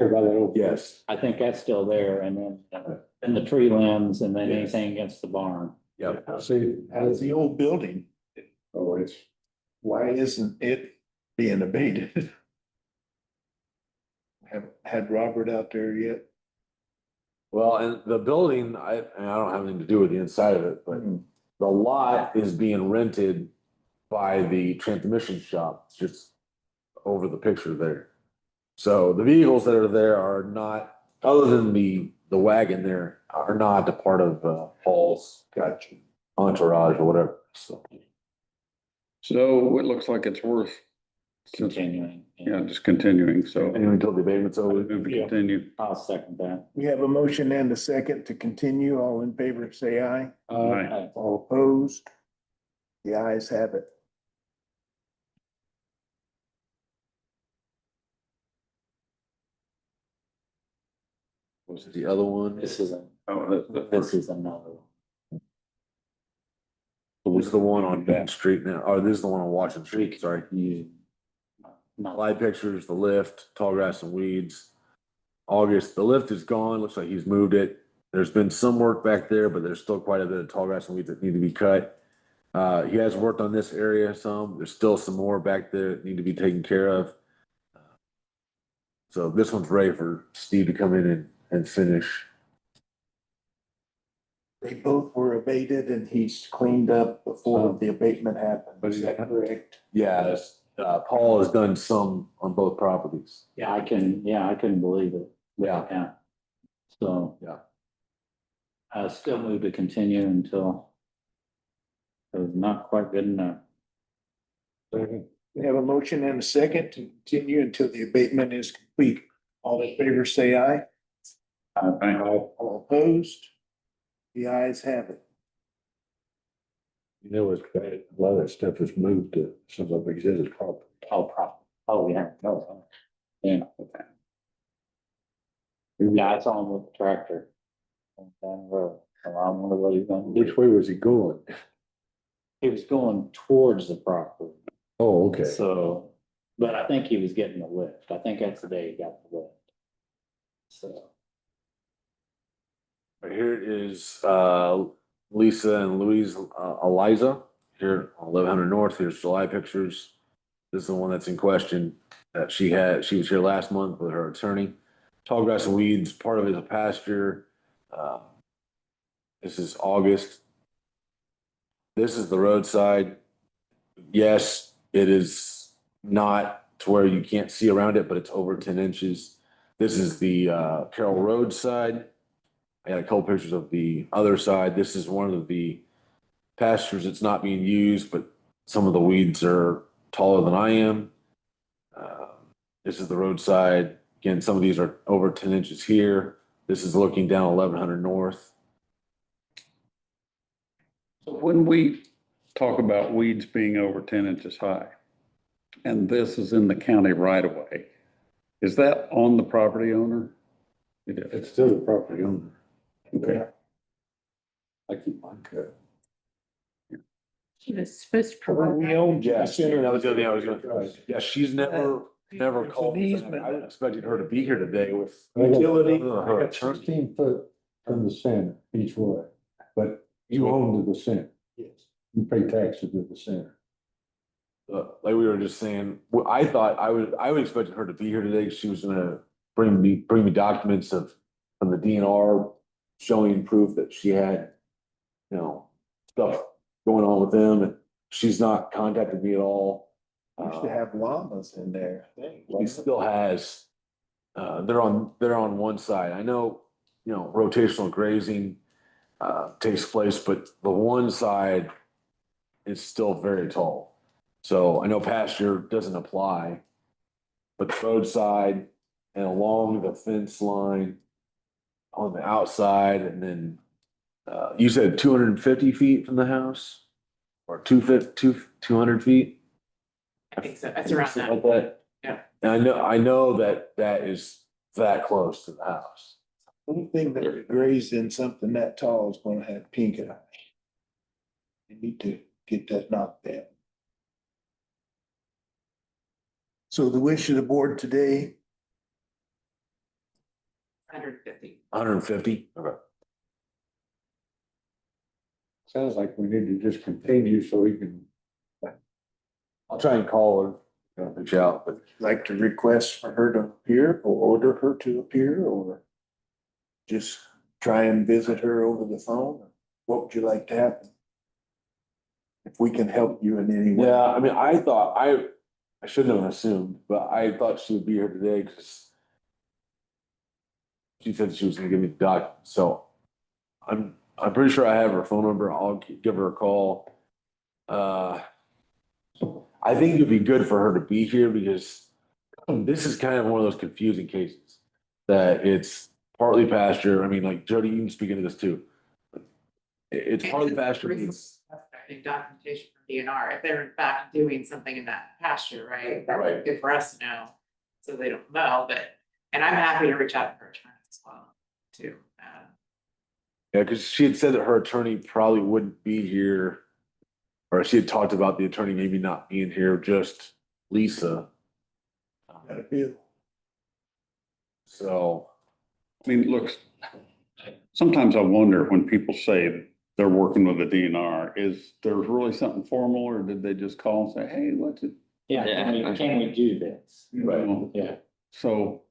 Yes. I think that's still there, and then the tree limbs, and then anything against the barn. Yep. See, How's the old building? oh, it's, Why isn't it being abated? Have had Robert out there yet? Well, and the building, and I don't have anything to do with the inside of it, but the lot is being rented by the transmission shop. It's just over the picture there. So the vehicles that are there are not, other than the wagon there, are not a part of Paul's entourage or whatever, so. So it looks like it's worth, Continuing. yeah, just continuing, so. Anyway, until the abatement's over. Move to continue. I'll second that. We have a motion and a second to continue. All in favor, say aye. Aye. All opposed? The ayes have it. Was the other one? This is Oh, this is another one. This is the one on Baton Street now, or this is the one on Washington Street, sorry. Not Live pictures, the lift, tall grass and weeds. August, the lift is gone, looks like he's moved it. There's been some work back there, but there's still quite a bit of tall grass and weeds that need to be cut. He has worked on this area some, there's still some more back there that need to be taken care of. So this one's ready for Steve to come in and finish. They both were abated and he's cleaned up before the abatement happened. But Is that correct? Yeah, Paul has done some on both properties. Yeah, I couldn't believe it. Yeah. So. Yeah. I still move to continue until it was not quite good enough. We have a motion and a second to continue until the abatement is complete. All in favor, say aye. All opposed? The ayes have it. you know, it's bad. A lot of that stuff is moved to some of it is property. Oh, yeah, no. Yeah. Yeah, it's on with the tractor. Down the road. So I wonder what he's gonna do. Which way was he going? He was going towards the property, Oh, okay. so, but I think he was getting the lift. I think that's the day he got the lift. So. Right here is Lisa and Louise Eliza here on 1100 North. Here's July pictures. This is the one that's in question that she was here last month with her attorney. Tall grass and weeds, part of it is a pasture. This is August. This is the roadside. Yes, it is not to where you can't see around it, but it's over 10 inches. This is the Carroll Road side. I got a couple pictures of the other side. This is one of the pastures that's not being used, but some of the weeds are taller than I am. This is the roadside. Again, some of these are over 10 inches here. This is looking down 1100 North. So when we talk about weeds being over 10 inches high, and this is in the county right away, is that on the property owner? It is. It's still the property owner. Okay. I keep mine cut. She was supposed to Well, provide. we own Yeah, the center. that was the other thing I was gonna. Yeah, she's never called. It's an easement. I expected her to be here today with. Utility. Her I got attorney. 16 foot from the center each way, but you own to the center. Yes. You pay taxes to the center. Like we were just saying, I thought I would expect her to be here today. She was gonna bring me documents from the DNR showing proof that she had, stuff going on with them, and she's not contacted me at all. Used to have llamas in there, I think. She still has, they're on one side. I know, rotational grazing takes place, but the one side is still very tall. So I know pasture doesn't apply, but the roadside and along the fence line on the outside, and then you said 250 feet from the house? Or 200 feet? I think so, it's around Something that. like that. Yeah. And I know that that is that close to the house. Anything that grazed in something that tall is gonna have pink eye. You need to get that knocked down. So the wish of the board today, 150. 150? Okay. Sounds like we need to just continue so we can. I'll try and call her, reach out, but like to request for her to appear or order her to appear or just try and visit her over the phone? What would you like to happen? If we can help you in any way. yeah, I mean, I shouldn't have assumed, but I thought she would be here today because she said she was gonna give me the document, so I'm pretty sure I have her phone number. I'll give her a call. I think it'd be good for her to be here because this is kind of one of those confusing cases that it's partly pasture. I mean, like Jody, you can speak into this too. It's partly pasture. It's Documentation from DNR, if they're in fact doing something in that pasture, right? That would be good for us to know, so they don't know, and I'm happy to reach out to her attorney as well, too. yeah, because she had said that her attorney probably wouldn't be here, or she had talked about the attorney maybe not being here, just Lisa. Got a feel. So, I mean, look, sometimes I wonder when people say they're working with the DNR, is there really something formal or did they just call and say, hey, what's it? Yeah, can we do this? Right. Yeah. So,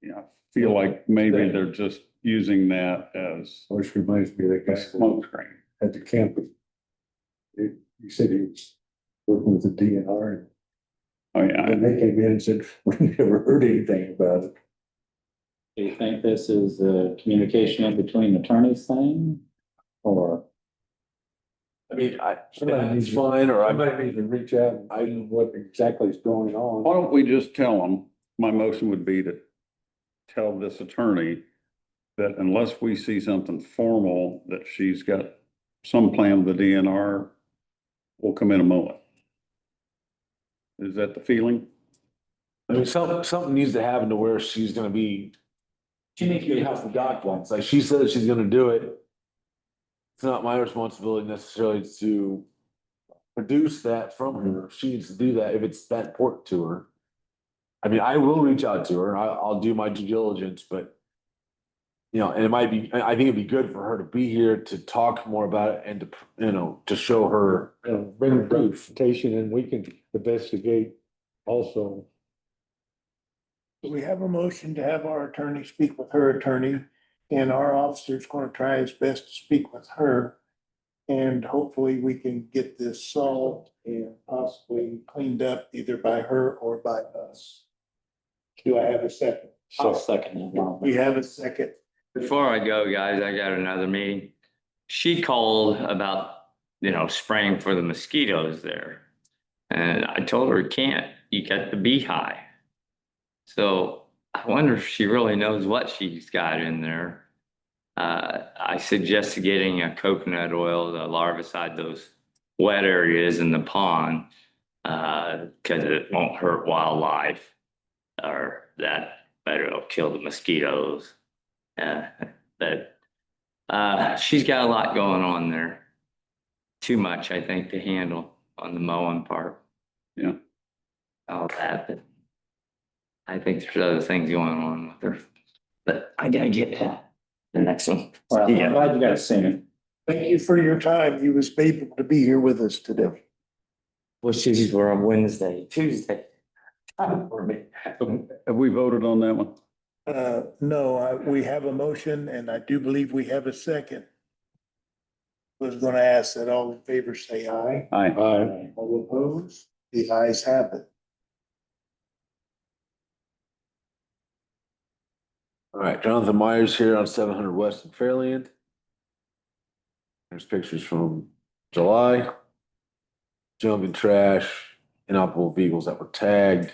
yeah, I feel like maybe they're just using that as Which reminds me of that a guy smoke screen. at the campus. He said he was working with the DNR Oh, and yeah. they came in and said, we never heard anything about it. Do you think this is a communication in between attorneys thing? Or? I mean, Somebody it's needs to- fine, or Somebody needs to reach out and I know what exactly is going on. Why don't we just tell them, my motion would be to tell this attorney that unless we see something formal, that she's got some plan with the DNR, we'll come in and mow it. Is that the feeling? I mean, something needs to happen to where she's gonna be. She needs to have the documents, like she said she's gonna do it. It's not my responsibility necessarily to produce that from her. She needs to do that if it's that important to her. I mean, I will reach out to her. I'll do my due diligence, but and it might be, I think it'd be good for her to be here to talk more about it and to show her. Bring documentation and we can investigate also. We have a motion to have our attorney speak with her attorney, and our officer's gonna try his best to speak with her. And hopefully we can get this solved and possibly cleaned up either by her or by us. Do I have a second? I'll second that. We have a second. Before I go, guys, I got another meeting. She called about, spraying for the mosquitoes there. And I told her, can't, you got the beehive. So I wonder if she really knows what she's got in there. I suggested getting a coconut oil to larvicide those wet areas in the pond, because it won't hurt wildlife but it'll kill the mosquitoes. But she's got a lot going on there. Too much, I think, to handle on the mowing part. Yeah. All that, but I think there's other things going on with her. But I gotta get to the next one. Well, I'm Yeah. glad you guys seen it. Thank you for your time. He was able to be here with us today. Well, she's were on Wednesday, Tuesday. For me. Have we voted on that one? No, we have a motion and I do believe we have a second. Was gonna ask that all in favor say aye. Aye. All opposed? The ayes have it. All right, Jonathan Myers here on 700 West in Fairland. There's pictures from July. junk and trash, inoperable vehicles that were tagged.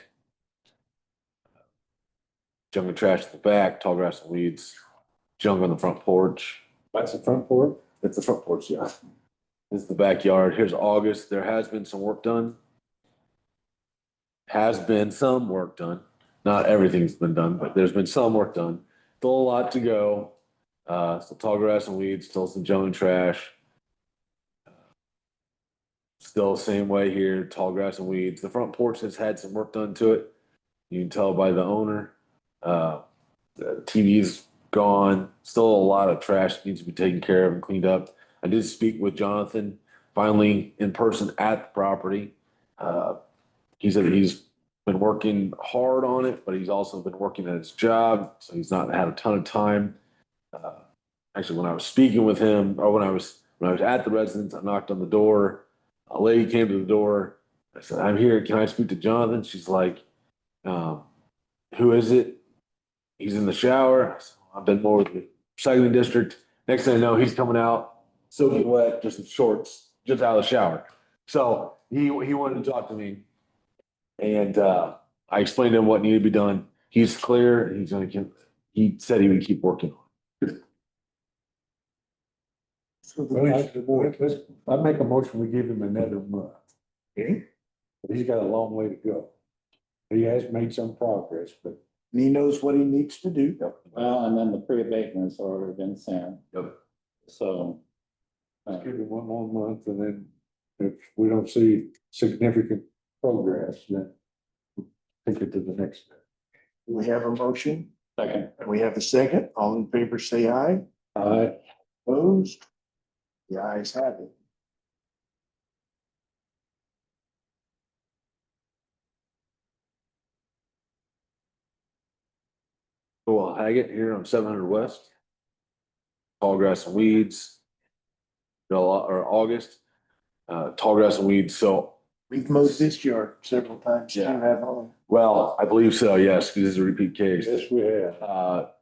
Junk and trash at the back, tall grass and weeds, junk on the front porch. That's the front porch? It's the front porch, yeah. This is the backyard. Here's August. There has been some work done. Has been some work done. Not everything's been done, but there's been some work done. Still a lot to go. Still tall grass and weeds, still some junk and trash. Still same way here, tall grass and weeds. The front porch has had some work done to it. You can tell by the owner. The TV's gone. Still a lot of trash needs to be taken care of and cleaned up. I did speak with Jonathan finally in person at the property. He said he's been working hard on it, but he's also been working at his job, so he's not had a ton of time. Actually, when I was speaking with him, or when I was at the residence, I knocked on the door. A lady came to the door. I said, "I'm here. Can I speak to Jonathan?" She's like, "Who is it?" He's in the shower. I said, "I've been more with the recycling district." Next thing I know, he's coming out, soaking wet, just in shorts, just out of the shower. So he wanted to talk to me, and I explained to him what needed to be done. He's clear. He said he would keep working on it. I make a motion, we give him another month. Okay, But he's got a long way to go. He has made some progress, but and he knows what he needs to do. Well, and then the pre-abatement's already been sent, Yep. so. let's give him one more month, and then if we don't see significant progress, then we'll take it to the next step. We have a motion, Second. and we have a second. All in favor, say aye. Aye. Opposed? The ayes have it. Well, Haggett here on 700 West. Tall grass and weeds. Got a lot, or August, tall grass and weeds. So, We've mowed this yard several times. You Yeah. have on. well, I believe so, yes, because it's a repeat case. Yes, we have.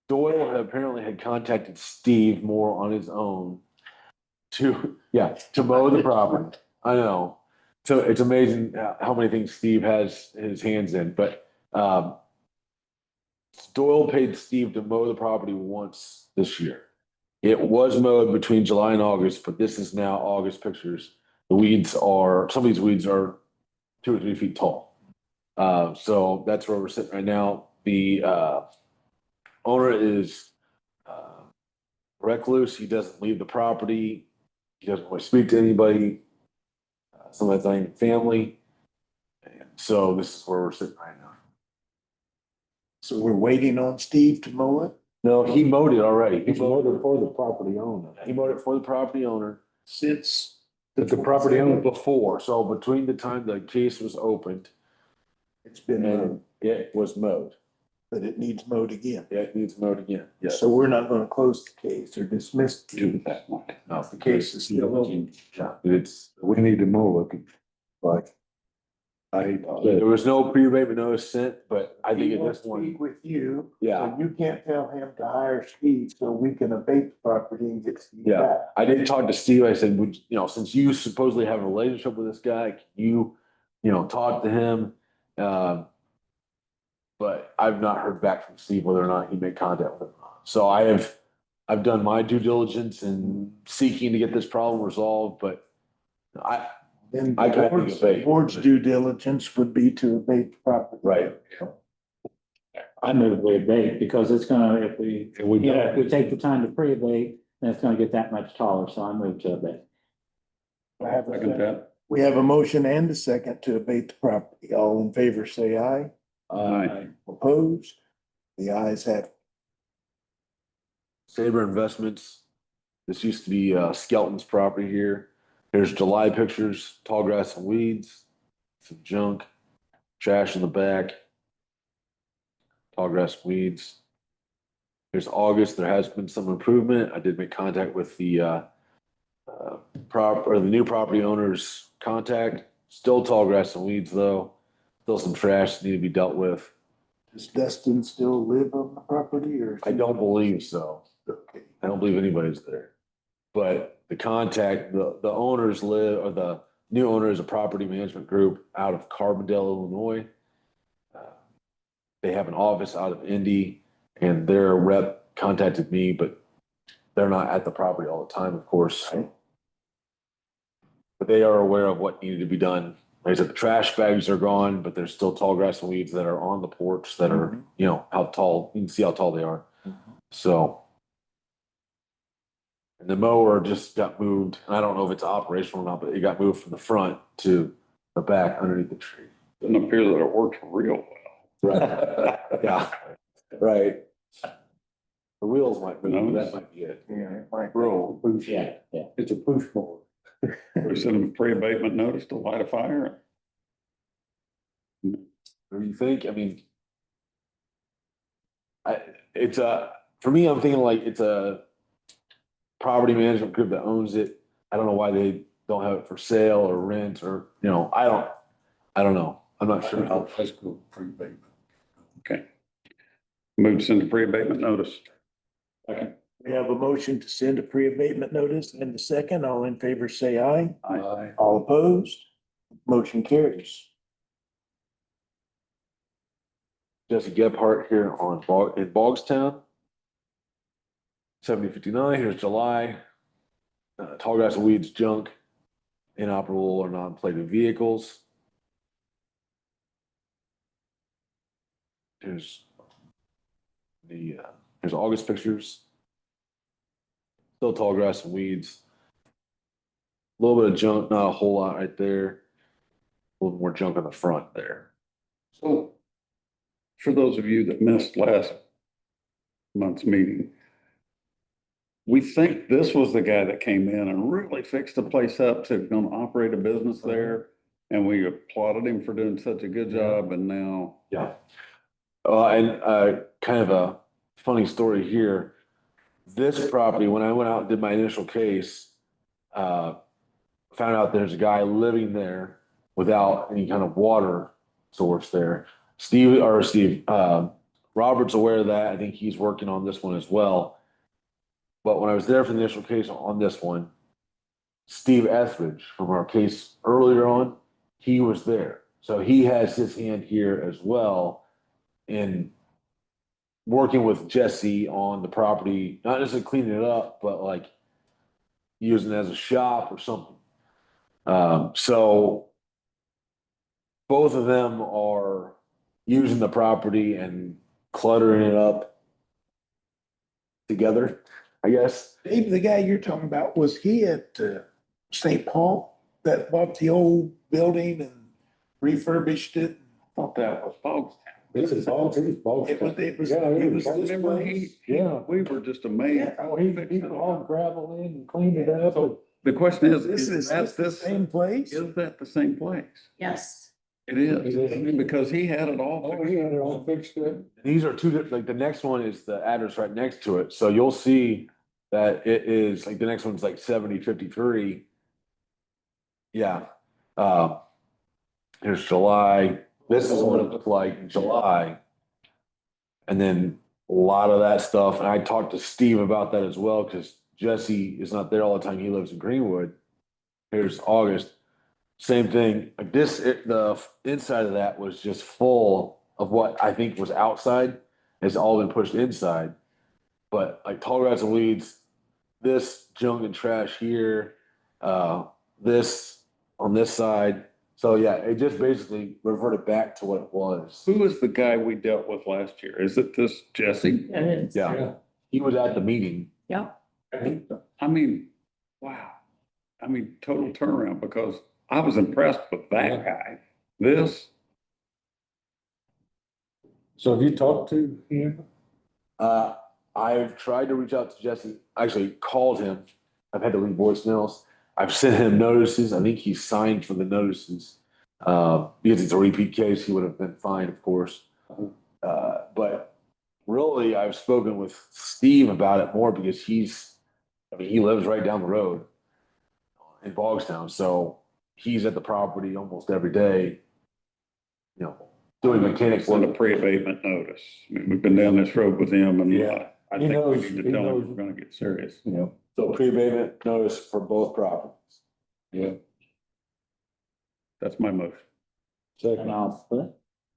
Doyle had apparently had contacted Steve more on his own to mow the property. I know. So it's amazing how many things Steve has his hands in, but Doyle paid Steve to mow the property once this year. It was mowed between July and August, but this is now August pictures. Some of these weeds are 2 or 3 feet tall. So that's where we're sitting right now. The owner is recluse. He doesn't leave the property. He doesn't want to speak to anybody. Sometimes not even family. And so this is where we're sitting right now. So we're waiting on Steve to mow it No, he mowed it already. He's voted for the property owner. He mowed it for the property owner since. But the property owner, before. So between the time the case was opened It's been and mowed, it was mowed. but it needs mowed again. Yeah, it needs mowed again. Yes. So we're not gonna close the case or dismiss. Do that one. No, the case is still open. Yeah, we need to mow it. Like, I hate to say there it. was no pre-abatement notice sent, but I think He at wants this to one, speak with you. Yeah. So you can't tell him to hire Steve so we can abate the property and get Steve Yeah. back. I did talk to Steve. I said, since you supposedly have a relationship with this guy, can you talk to him? But I've not heard back from Steve whether or not he made contact with him. So I've done my due diligence in seeking to get this problem resolved, but Then I the can't board's, think of a- board's due diligence would be to abate the property. right. I move we abate because it's gonna, if we take the time to pre-abate, then it's gonna get that much taller, so I move to abate. I have we have a motion and a second to abate the property. All in favor, say aye. Aye. Opposed? The ayes have it. Saber Investments. This used to be Skelton's property here. Here's July pictures, tall grass and weeds, some junk, trash in the back, tall grass, weeds. Here's August. There has been some improvement. I did make contact with the the new property owner's contact. Still tall grass and weeds though. Still some trash that need to be dealt with. Does Dustin still live on the property or? I don't believe so. Okay. I don't believe anybody's there. But the contact, the owners live, or the new owner is a property management group out of Carbondale, Illinois. They have an office out of Indy, and their rep contacted me, but they're not at the property all the time, of course. But they are aware of what needed to be done. Like I said, the trash bags are gone, but there's still tall grass and weeds that are on the porch that are, you know, how tall, you can see how tall they are. So. And the mower just got moved, and I don't know if it's operational or not, but it got moved from the front to the back underneath the tree. Doesn't appear that it works real well. Right. Yeah, right. The wheels might move, but that might be it. Yeah, it might Roll. push. Yeah, yeah. It's a push mower. We send them a pre-abatement notice to light a fire. What do you think? I mean, for me, I'm thinking like it's a property management group that owns it. I don't know why they don't have it for sale or rent or, you know, I don't know. I'm not sure how. Let's go pre-abatement. Okay. Move to send a pre-abatement notice. Okay. We have a motion to send a pre-abatement notice and the second. All in favor, say aye. Aye. All opposed? Motion carries. Jesse Gebhardt here in Bogstown. 7059, here's July. Tall grass and weeds, junk, inoperable or non-plated vehicles. Here's here's August pictures. Still tall grass and weeds. A little bit of junk, not a whole lot right there. A little more junk on the front there. So for those of you that missed last month's meeting, we think this was the guy that came in and really fixed the place up to gonna operate a business there. And we applauded him for doing such a good job, and now. Yeah. And kind of a funny story here. This property, when I went out and did my initial case, found out there's a guy living there without any kind of water source there. Robert's aware of that. I think he's working on this one as well. But when I was there for the initial case on this one, Steve Etheridge from our case earlier on, he was there. So he has his hand here as well in working with Jesse on the property, not necessarily cleaning it up, but like using it as a shop or something. So both of them are using the property and cluttering it up together, I guess. Dave, the guy you're talking about, was he at St. Paul that bought the old building and refurbished it? I thought that was Bogstown. This is Bogstown. It was Yeah, this Remember, place? Yeah. we were just amazed. Oh, he hauled gravel in and cleaned it up. So the question is Is that this the same place? Is that the same place? Yes. It is. It is. I mean, because he had it all. Oh, he had it all fixed up. These are like the next one is the address right next to it. So you'll see that it is like the next one's like 7053. Yeah. Here's July. This is what it looked like in July. And then a lot of that stuff. And I talked to Steve about that as well, because Jesse is not there all the time. He lives in Greenwood. Here's August. Same thing. Like the inside of that was just full of what I think was outside. It's all been pushed inside. But like tall grass and weeds, this junk and trash here, this on this side. So yeah, it just basically reverted back to what it was. Who was the guy we dealt with last year? Is it this Jesse? It is. Yeah. He was at the meeting. Yeah. I mean, wow. I mean, total turnaround, because I was impressed with that guy. This, So have you talked to him? I've tried to reach out to Jesse, actually called him. I've had to leave voicemails. I've sent him notices. I think he's signed for the notices. Because it's a repeat case, he would have been fined, of course. But really, I've spoken with Steve about it more because he lives right down the road in Bogstown. So he's at the property almost every day, you know, doing mechanics on a work. pre-abatement notice. I mean, we've been down this road with him, and I He think we knows- need to he tell him knows. we're gonna get serious. Yeah. So pre-abatement notice for both properties. Yeah. That's my motion. And Second. I'll split.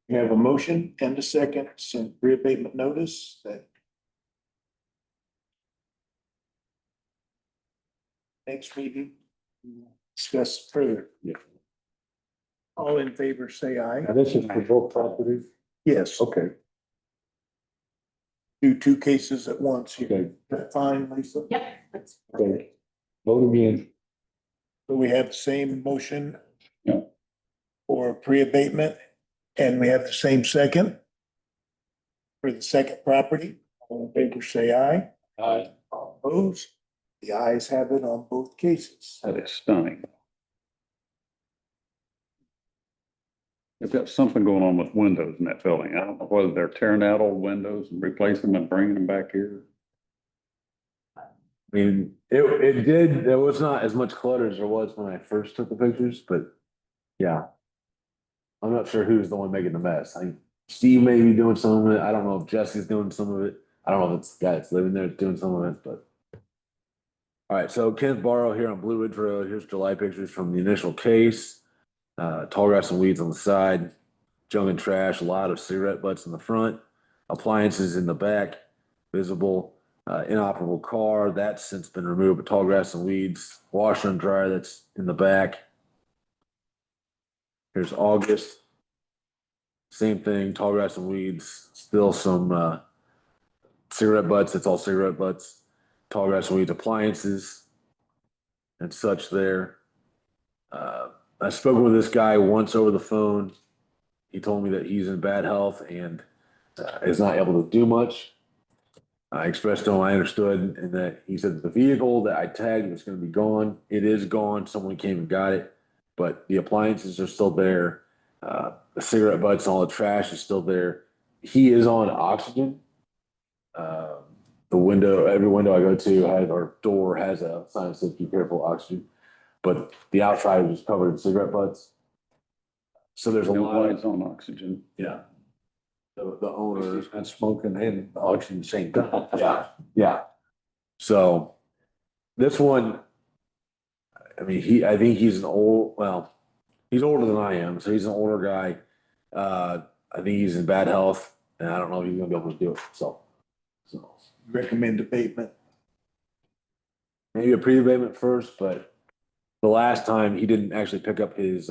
We have a motion and a second, send reabatement notice that next meeting, discuss further. All in favor, say aye. Now, this is for both properties? Yes, Okay, do two cases at once. You okay, that fine, Lisa? Yep, that's okay. Vote again. So we have the same motion. Yeah. For pre-abatement, and we have the same second. For the second property, all in favor, say aye. Aye. All opposed, the ayes have it on both cases. That is stunning. They've got something going on with windows in that building. I don't know whether they're tearing out old windows and replacing them and bringing them back here. I mean, there was not as much clutter as there was when I first took the pictures, but yeah. I'm not sure who's the one making the mess. I think Steve may be doing some of it. I don't know if Jesse's doing some of it. I don't know if it's the guy that's living there that's doing some of it, but. All right, so Kenneth Barrow here on Blue Ridge Road. Here's July pictures from the initial case. Tall grass and weeds on the side, junk and trash, a lot of cigarette butts in the front, appliances in the back, visible, inoperable car, that's since been removed, but tall grass and weeds, washer and dryer that's in the back. Here's August. Same thing, tall grass and weeds, still some cigarette butts, it's all cigarette butts, tall grass and weeds, appliances and such there. I spoke with this guy once over the phone. He told me that he's in bad health and is not able to do much. I expressed to him I understood, and that he said the vehicle that I tagged was going to be gone. It is gone. Someone came and got it, but the appliances are still there. The cigarette butts and all the trash is still there. He is on oxygen. Every window I go to has, or door has a sign that says "Be careful, oxygen." But the outside was covered in cigarette butts. So there's a No lot lights on oxygen. yeah. The owner, And smoking and oxygen same time. yeah. So this one, I mean, I think he's he's older than I am, so he's an older guy. I think he's in bad health, and I don't know if he's gonna be able to do it. So Recommend abatement. maybe a pre-abatement first, but the last time he didn't actually pick up his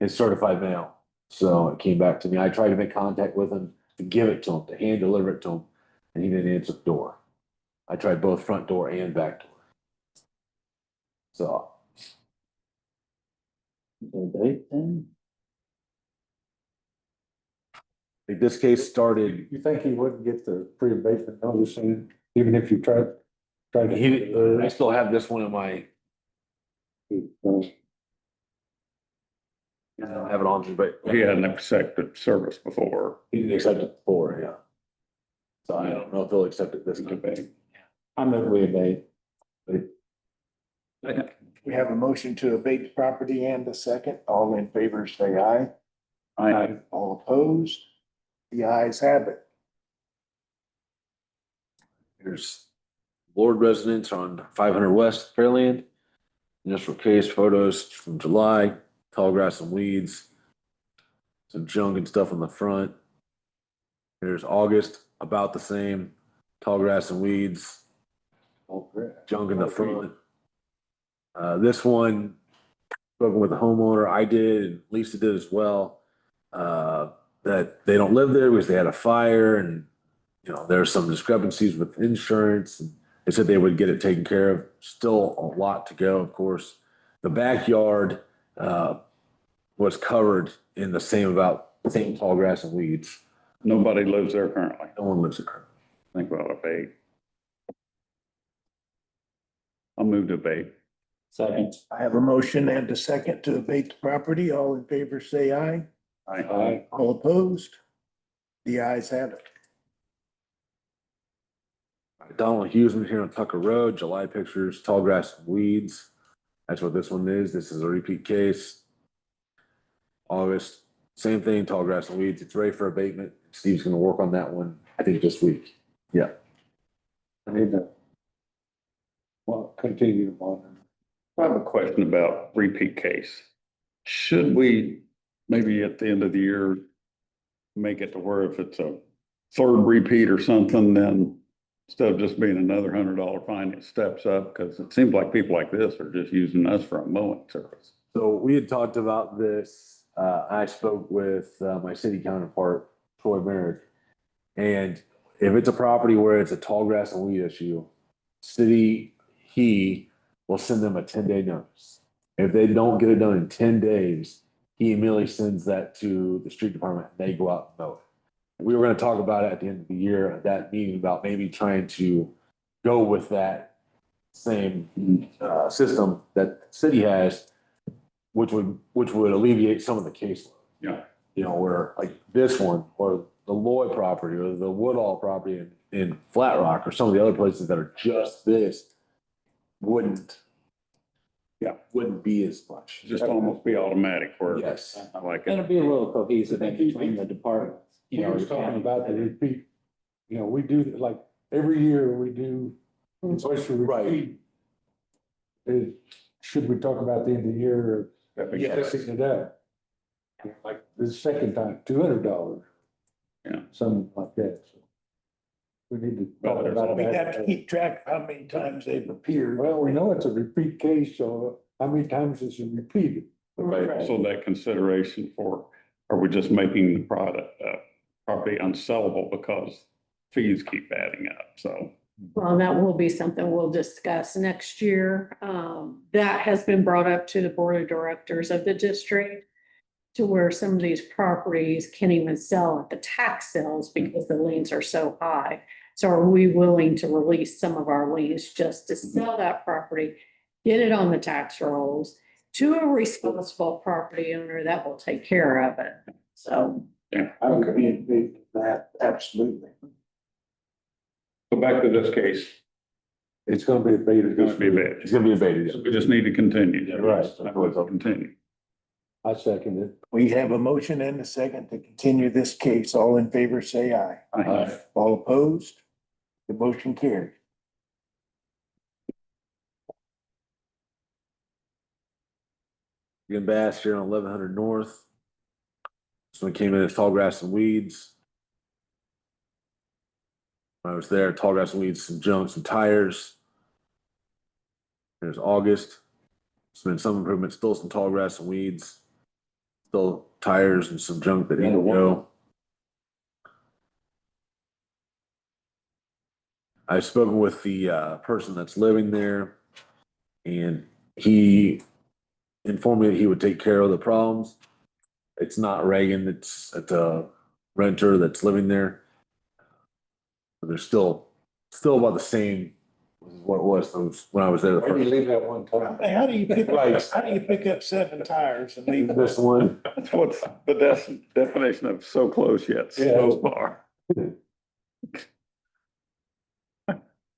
certified mail. So it came back to me. I tried to make contact with him to give it to him, to hand deliver it to him, and he didn't answer the door. I tried both front door and back door. So The date then? I think this case started, You think he wouldn't get the pre-abatement notice in, even if you tried to? I still have this one in my, I don't have it on me, but He hadn't accepted service before. he didn't accept it before, yeah. So I don't know if they'll accept it this time. I move we abate. We have a motion to abate the property and a second. All in favor, say aye. I, All opposed, the ayes have it. Here's Lord residence on 500 West Fairland. Initial case photos from July, tall grass and weeds, some junk and stuff on the front. Here's August, about the same, tall grass and weeds, junk in the front. This one, spoken with the homeowner, I did, and Lisa did as well, that they don't live there because they had a fire, and there are some discrepancies with insurance. And they said they would get it taken care of. Still a lot to go, of course. The backyard was covered in the same tall grass and weeds. nobody lives there currently. No one lives there currently. I think we ought to abate. I'll move to abate. Second. I have a motion and a second to abate the property. All in favor, say aye. Aye. All opposed, the ayes have it. Donald Hughesman here on Tucker Road, July pictures, tall grass and weeds. That's what this one is. This is a repeat case. August, same thing, tall grass and weeds. It's ready for abatement. Steve's gonna work on that one, I think this week. Yeah. I need to, continue to monitor. I have a question about repeat case. Should we maybe at the end of the year, make it to where if it's a third repeat or something, then instead of just being another $100 fine, it steps up? Because it seems like people like this are just using us for a mowing service. So we had talked about this. I spoke with my city counterpart, Troy Merrick. And if it's a property where it's a tall grass and weed issue, he will send them a 10-day notice. If they don't get it done in 10 days, he immediately sends that to the street department and they go out and mow it. We were going to talk about it at the end of the year at that meeting about maybe trying to go with that same system that the city has, which would alleviate some of the caseload. Yeah. You know, where like this one or the Lloyd property or the Woodall property in Flat Rock or some of the other places that are just this wouldn't be as much. Just almost be automatic where. Yes. I like It'll it. be a little cohesive in between the departments. He You know, was talking about the repeat, you know, we do, like, every year we do, voice for repeat. Should we talk about the end of the year or Yes. picking it up? Like the second time, $200. Yeah. Something like that. So we need to talk about We that. have to keep track of how many times they've appeared. Well, we know it's a repeat case, so how many times is it repeated? Right, so that consideration for, are we just making the property unsellable because fees keep adding up, so. Well, that will be something we'll discuss next year. That has been brought up to the board of directors of the district to where some of these properties can't even sell at the tax sales because the liens are so high. So are we willing to release some of our liens just to sell that property, get it on the tax rolls to a responsible property owner that will take care of it? So. I would be in favor of that, absolutely. So back to this case, It's gonna be abated. it's going to be abated. It's gonna be abated. So we just need to continue. Right. Continue. I second it. We have a motion and a second to continue this case. All in favor, say aye. Aye. All opposed? The motion carried. Again, Bass here on 1100 North. This one came in as tall grass and weeds. When I was there, tall grass and weeds, some junk, some tires. There's August. There's been some improvement, still some tall grass and weeds. Still tires and some junk that need to go. I've spoken with the person that's living there, and he informed me that he would take care of the problems. It's not Reagan, it's a renter that's living there. But they're still about the same as what it was when I was there the Why do you first. leave that one time? How do you pick, Right. how do you pick up 7 tires and leave? This one, That's what's the definition of so close yet so far.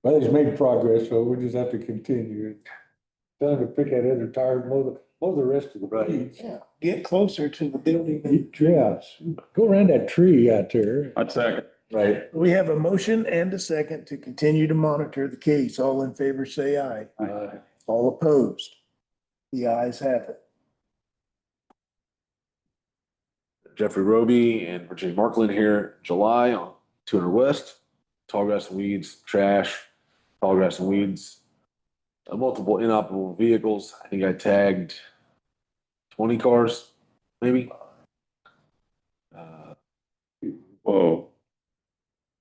Well, he's made progress, so we just have to continue it. Time to pick that other tire, and mow the rest of the weeds. Yeah, get closer to the building. Yes, go around that tree out there. I'd second. right? We have a motion and a second to continue to monitor the case. All in favor, say aye. All opposed? The ayes have it. Jeffrey Roby and Virginia Markland here in July on 200 West. Tall grass and weeds, trash, tall grass and weeds. Multiple inoperable vehicles. I think I tagged 20 cars, maybe. Whoa.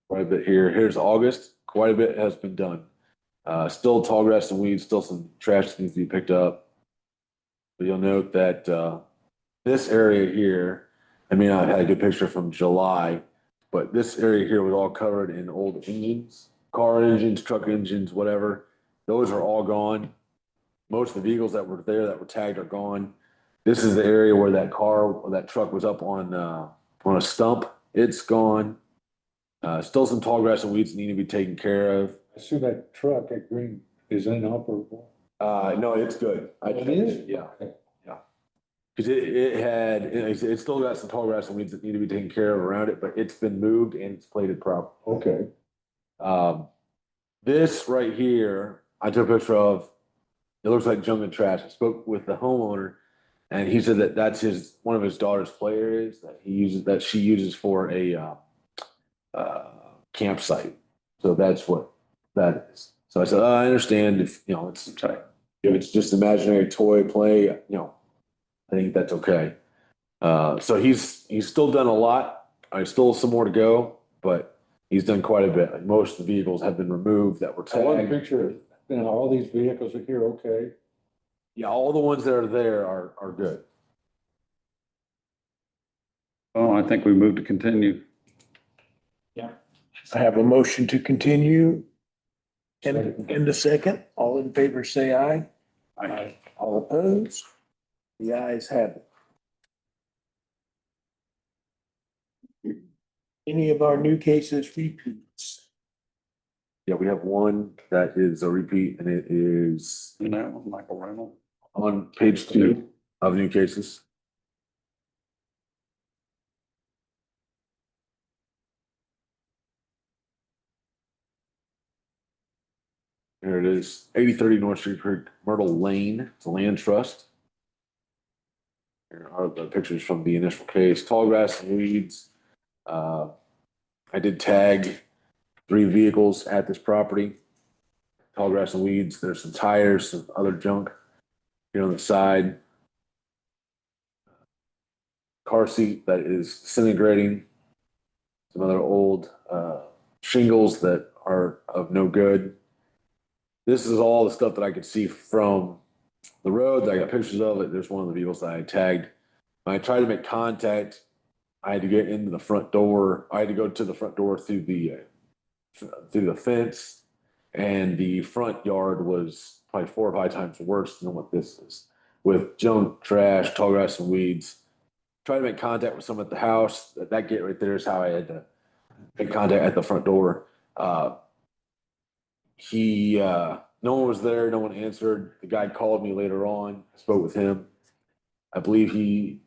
Quite a bit here. Here's August. Quite a bit has been done. Still tall grass and weeds, still some trash that needs to be picked up. But you'll note that this area here, I mean, I had a good picture from July, but this area here was all covered in old engines, car engines, truck engines, whatever. Those are all gone. Most of the vehicles that were there that were tagged are gone. This is the area where that car or that truck was up on a stump. It's gone. Still some tall grass and weeds need to be taken care of. I see that truck at Green is inoperable. No, it's good. It is? Yeah. Because it still got some tall grass and weeds that need to be taken care of around it, but it's been moved and it's plated properly. Okay. This right here, I took a picture of. It looks like junk and trash. I spoke with the homeowner, And he said that that's one of his daughter's play areas that she uses for a campsite. So that's what that is. So I said, oh, I understand if, if it's just imaginary toy play, I think that's okay. So he's still done a lot. I still some more to go, but he's done quite a bit. Like most of the vehicles have been removed that were I want a tagged. picture, all these vehicles are here, okay? Yeah, all the ones that are there are good. Oh, I think we moved to continue. I have a motion to continue. And a second, all in favor, say aye. Aye. All opposed? The ayes have it. Any of our new cases repeats? Yeah, we have one that is a repeat, and it is No, Michael Reynolds. on page 2 of new cases. Here it is, 8030 North Street Creek, Myrtle Lane. It's a land trust. Here are the pictures from the initial case. Tall grass and weeds. I did tag 3 vehicles at this property. Tall grass and weeds. There's some tires, some other junk here on the side. Car seat that is disintegrating. Some other old shingles that are of no good. This is all the stuff that I could see from the road. I got pictures of it. There's one of the vehicles that I tagged. When I tried to make contact, I had to get into the front door. I had to go to the front door through the fence, and the front yard was probably 4 or 5 times worse than what this is, with junk, trash, tall grass, and weeds. Try to make contact with someone at the house. That gate right there is how I had to make contact at the front door. No one was there. No one answered. The guy called me later on. I spoke with him. I believe he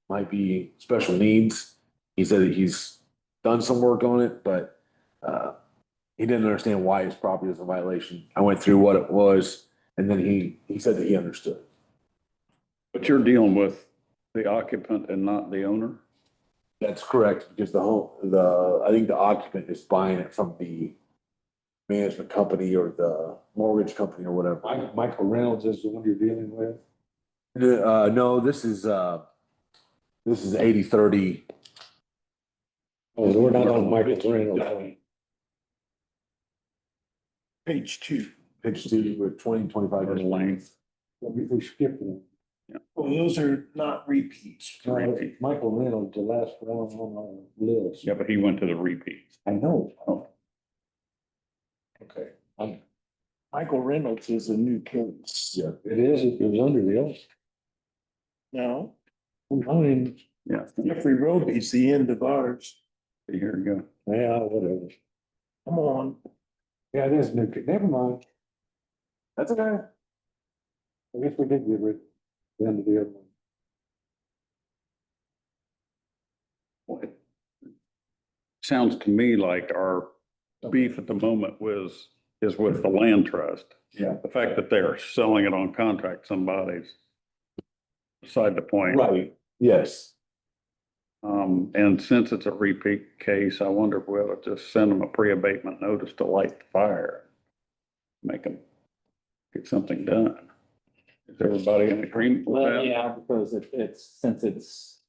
might be special needs. He said that he's done some work on it, but he didn't understand why his property was a violation. I went through what it was, and then he said that he understood. But you're dealing with the occupant and not the owner? That's correct, because I think the occupant is buying it from the management company or the mortgage company or whatever. Michael Reynolds is the one you're dealing with? No, this is 8030. Oh, we're not on Michael Reynolds. Page 2. Page 2 with 20-25 years length. We skipped one. Well, those are not repeats. Michael Reynolds, the last one on our list. Yeah, but he went to the repeats. I know. Oh. Okay. Michael Reynolds is a new case. Yeah, it is. It was under the oath. No, I mean, Yeah. Jeffrey Roby's the end of ours. Here we go. yeah, whatever. Come on. Yeah, it is new. Never mind. That's okay. I guess we did get rid of the end of the other one. Well, it sounds to me like our beef at the moment is with the land trust. Yeah. The fact that they're selling it on contract, somebody's beside the point. Right. Yes. And since it's a repeat case, I wonder if we ought to just send them a pre-abatement notice to light the fire. Make them get something done. Is everybody in agreement with Well, that? yeah, because since it's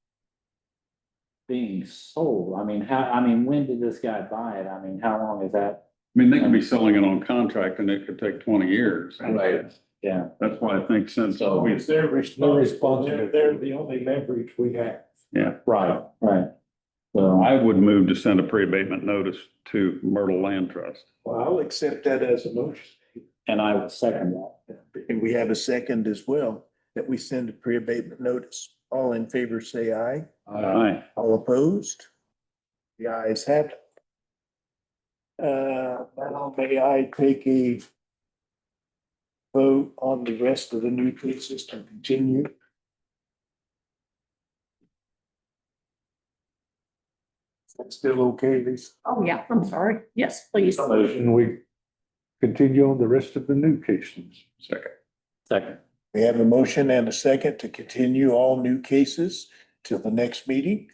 being sold, I mean, when did this guy buy it? I mean, how long is that? I mean, they could be selling it on contract and it could take 20 years. Right. Yeah. That's why I think since. So we- It's their responsibility. They're the only leverage we have. Yeah, Right. So I would move to send a pre-abatement notice to Myrtle Land Trust. Well, I'll accept that as a motion. and I will second that. And we have a second as well, that we send a pre-abatement notice. All in favor, say aye. Aye. All opposed? The ayes have it. Now may I take a vote on the rest of the new cases to continue? That's still okay, Lisa? Oh, yeah, I'm sorry. Yes, please. And we continue on the rest of the new cases. Second. Second. We have a motion and a second to continue all new cases till the next meeting.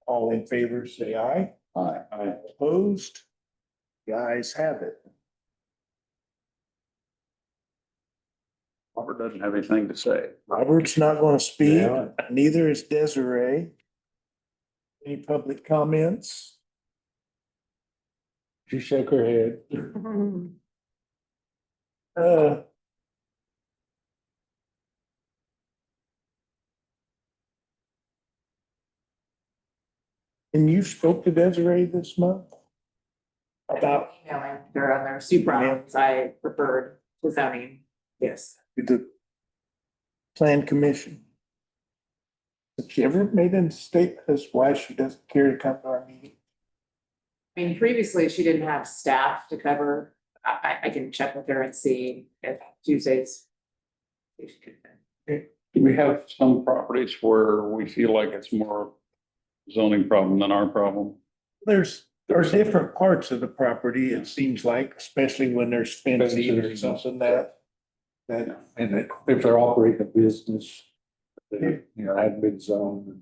All in favor, say aye. Aye. Opposed? The ayes have it. Robert doesn't have anything to say. Robert's not gonna speak, Yeah. neither is Desiree. Any public comments? She shook her head. Uh. And you spoke to Desiree this month? About Emailing her on their super problems, I preferred to zoning, yes. the plan commission? Has she ever made a statement as why she doesn't care to come to our meeting? I mean, previously she didn't have staff to cover. I can check with her and see if Tuesdays. if she could. We have some properties where we feel like it's more zoning problem than our problem. There's different parts of the property, it seems like, especially when there's fencing or something that. And that if they're operating a business, they, you know, hadn't been zoned, and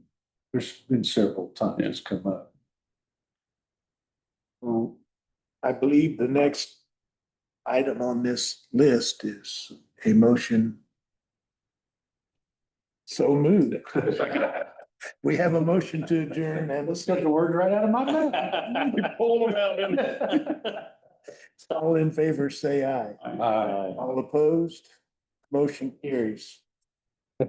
there's been several times it's come up. Well, I believe the next item on this list is a motion. So moved. We have a motion to adjourn and Let's get the word right out of my mouth. You pulled them out, didn't you? all in favor, say aye. Aye. All opposed? Motion carries.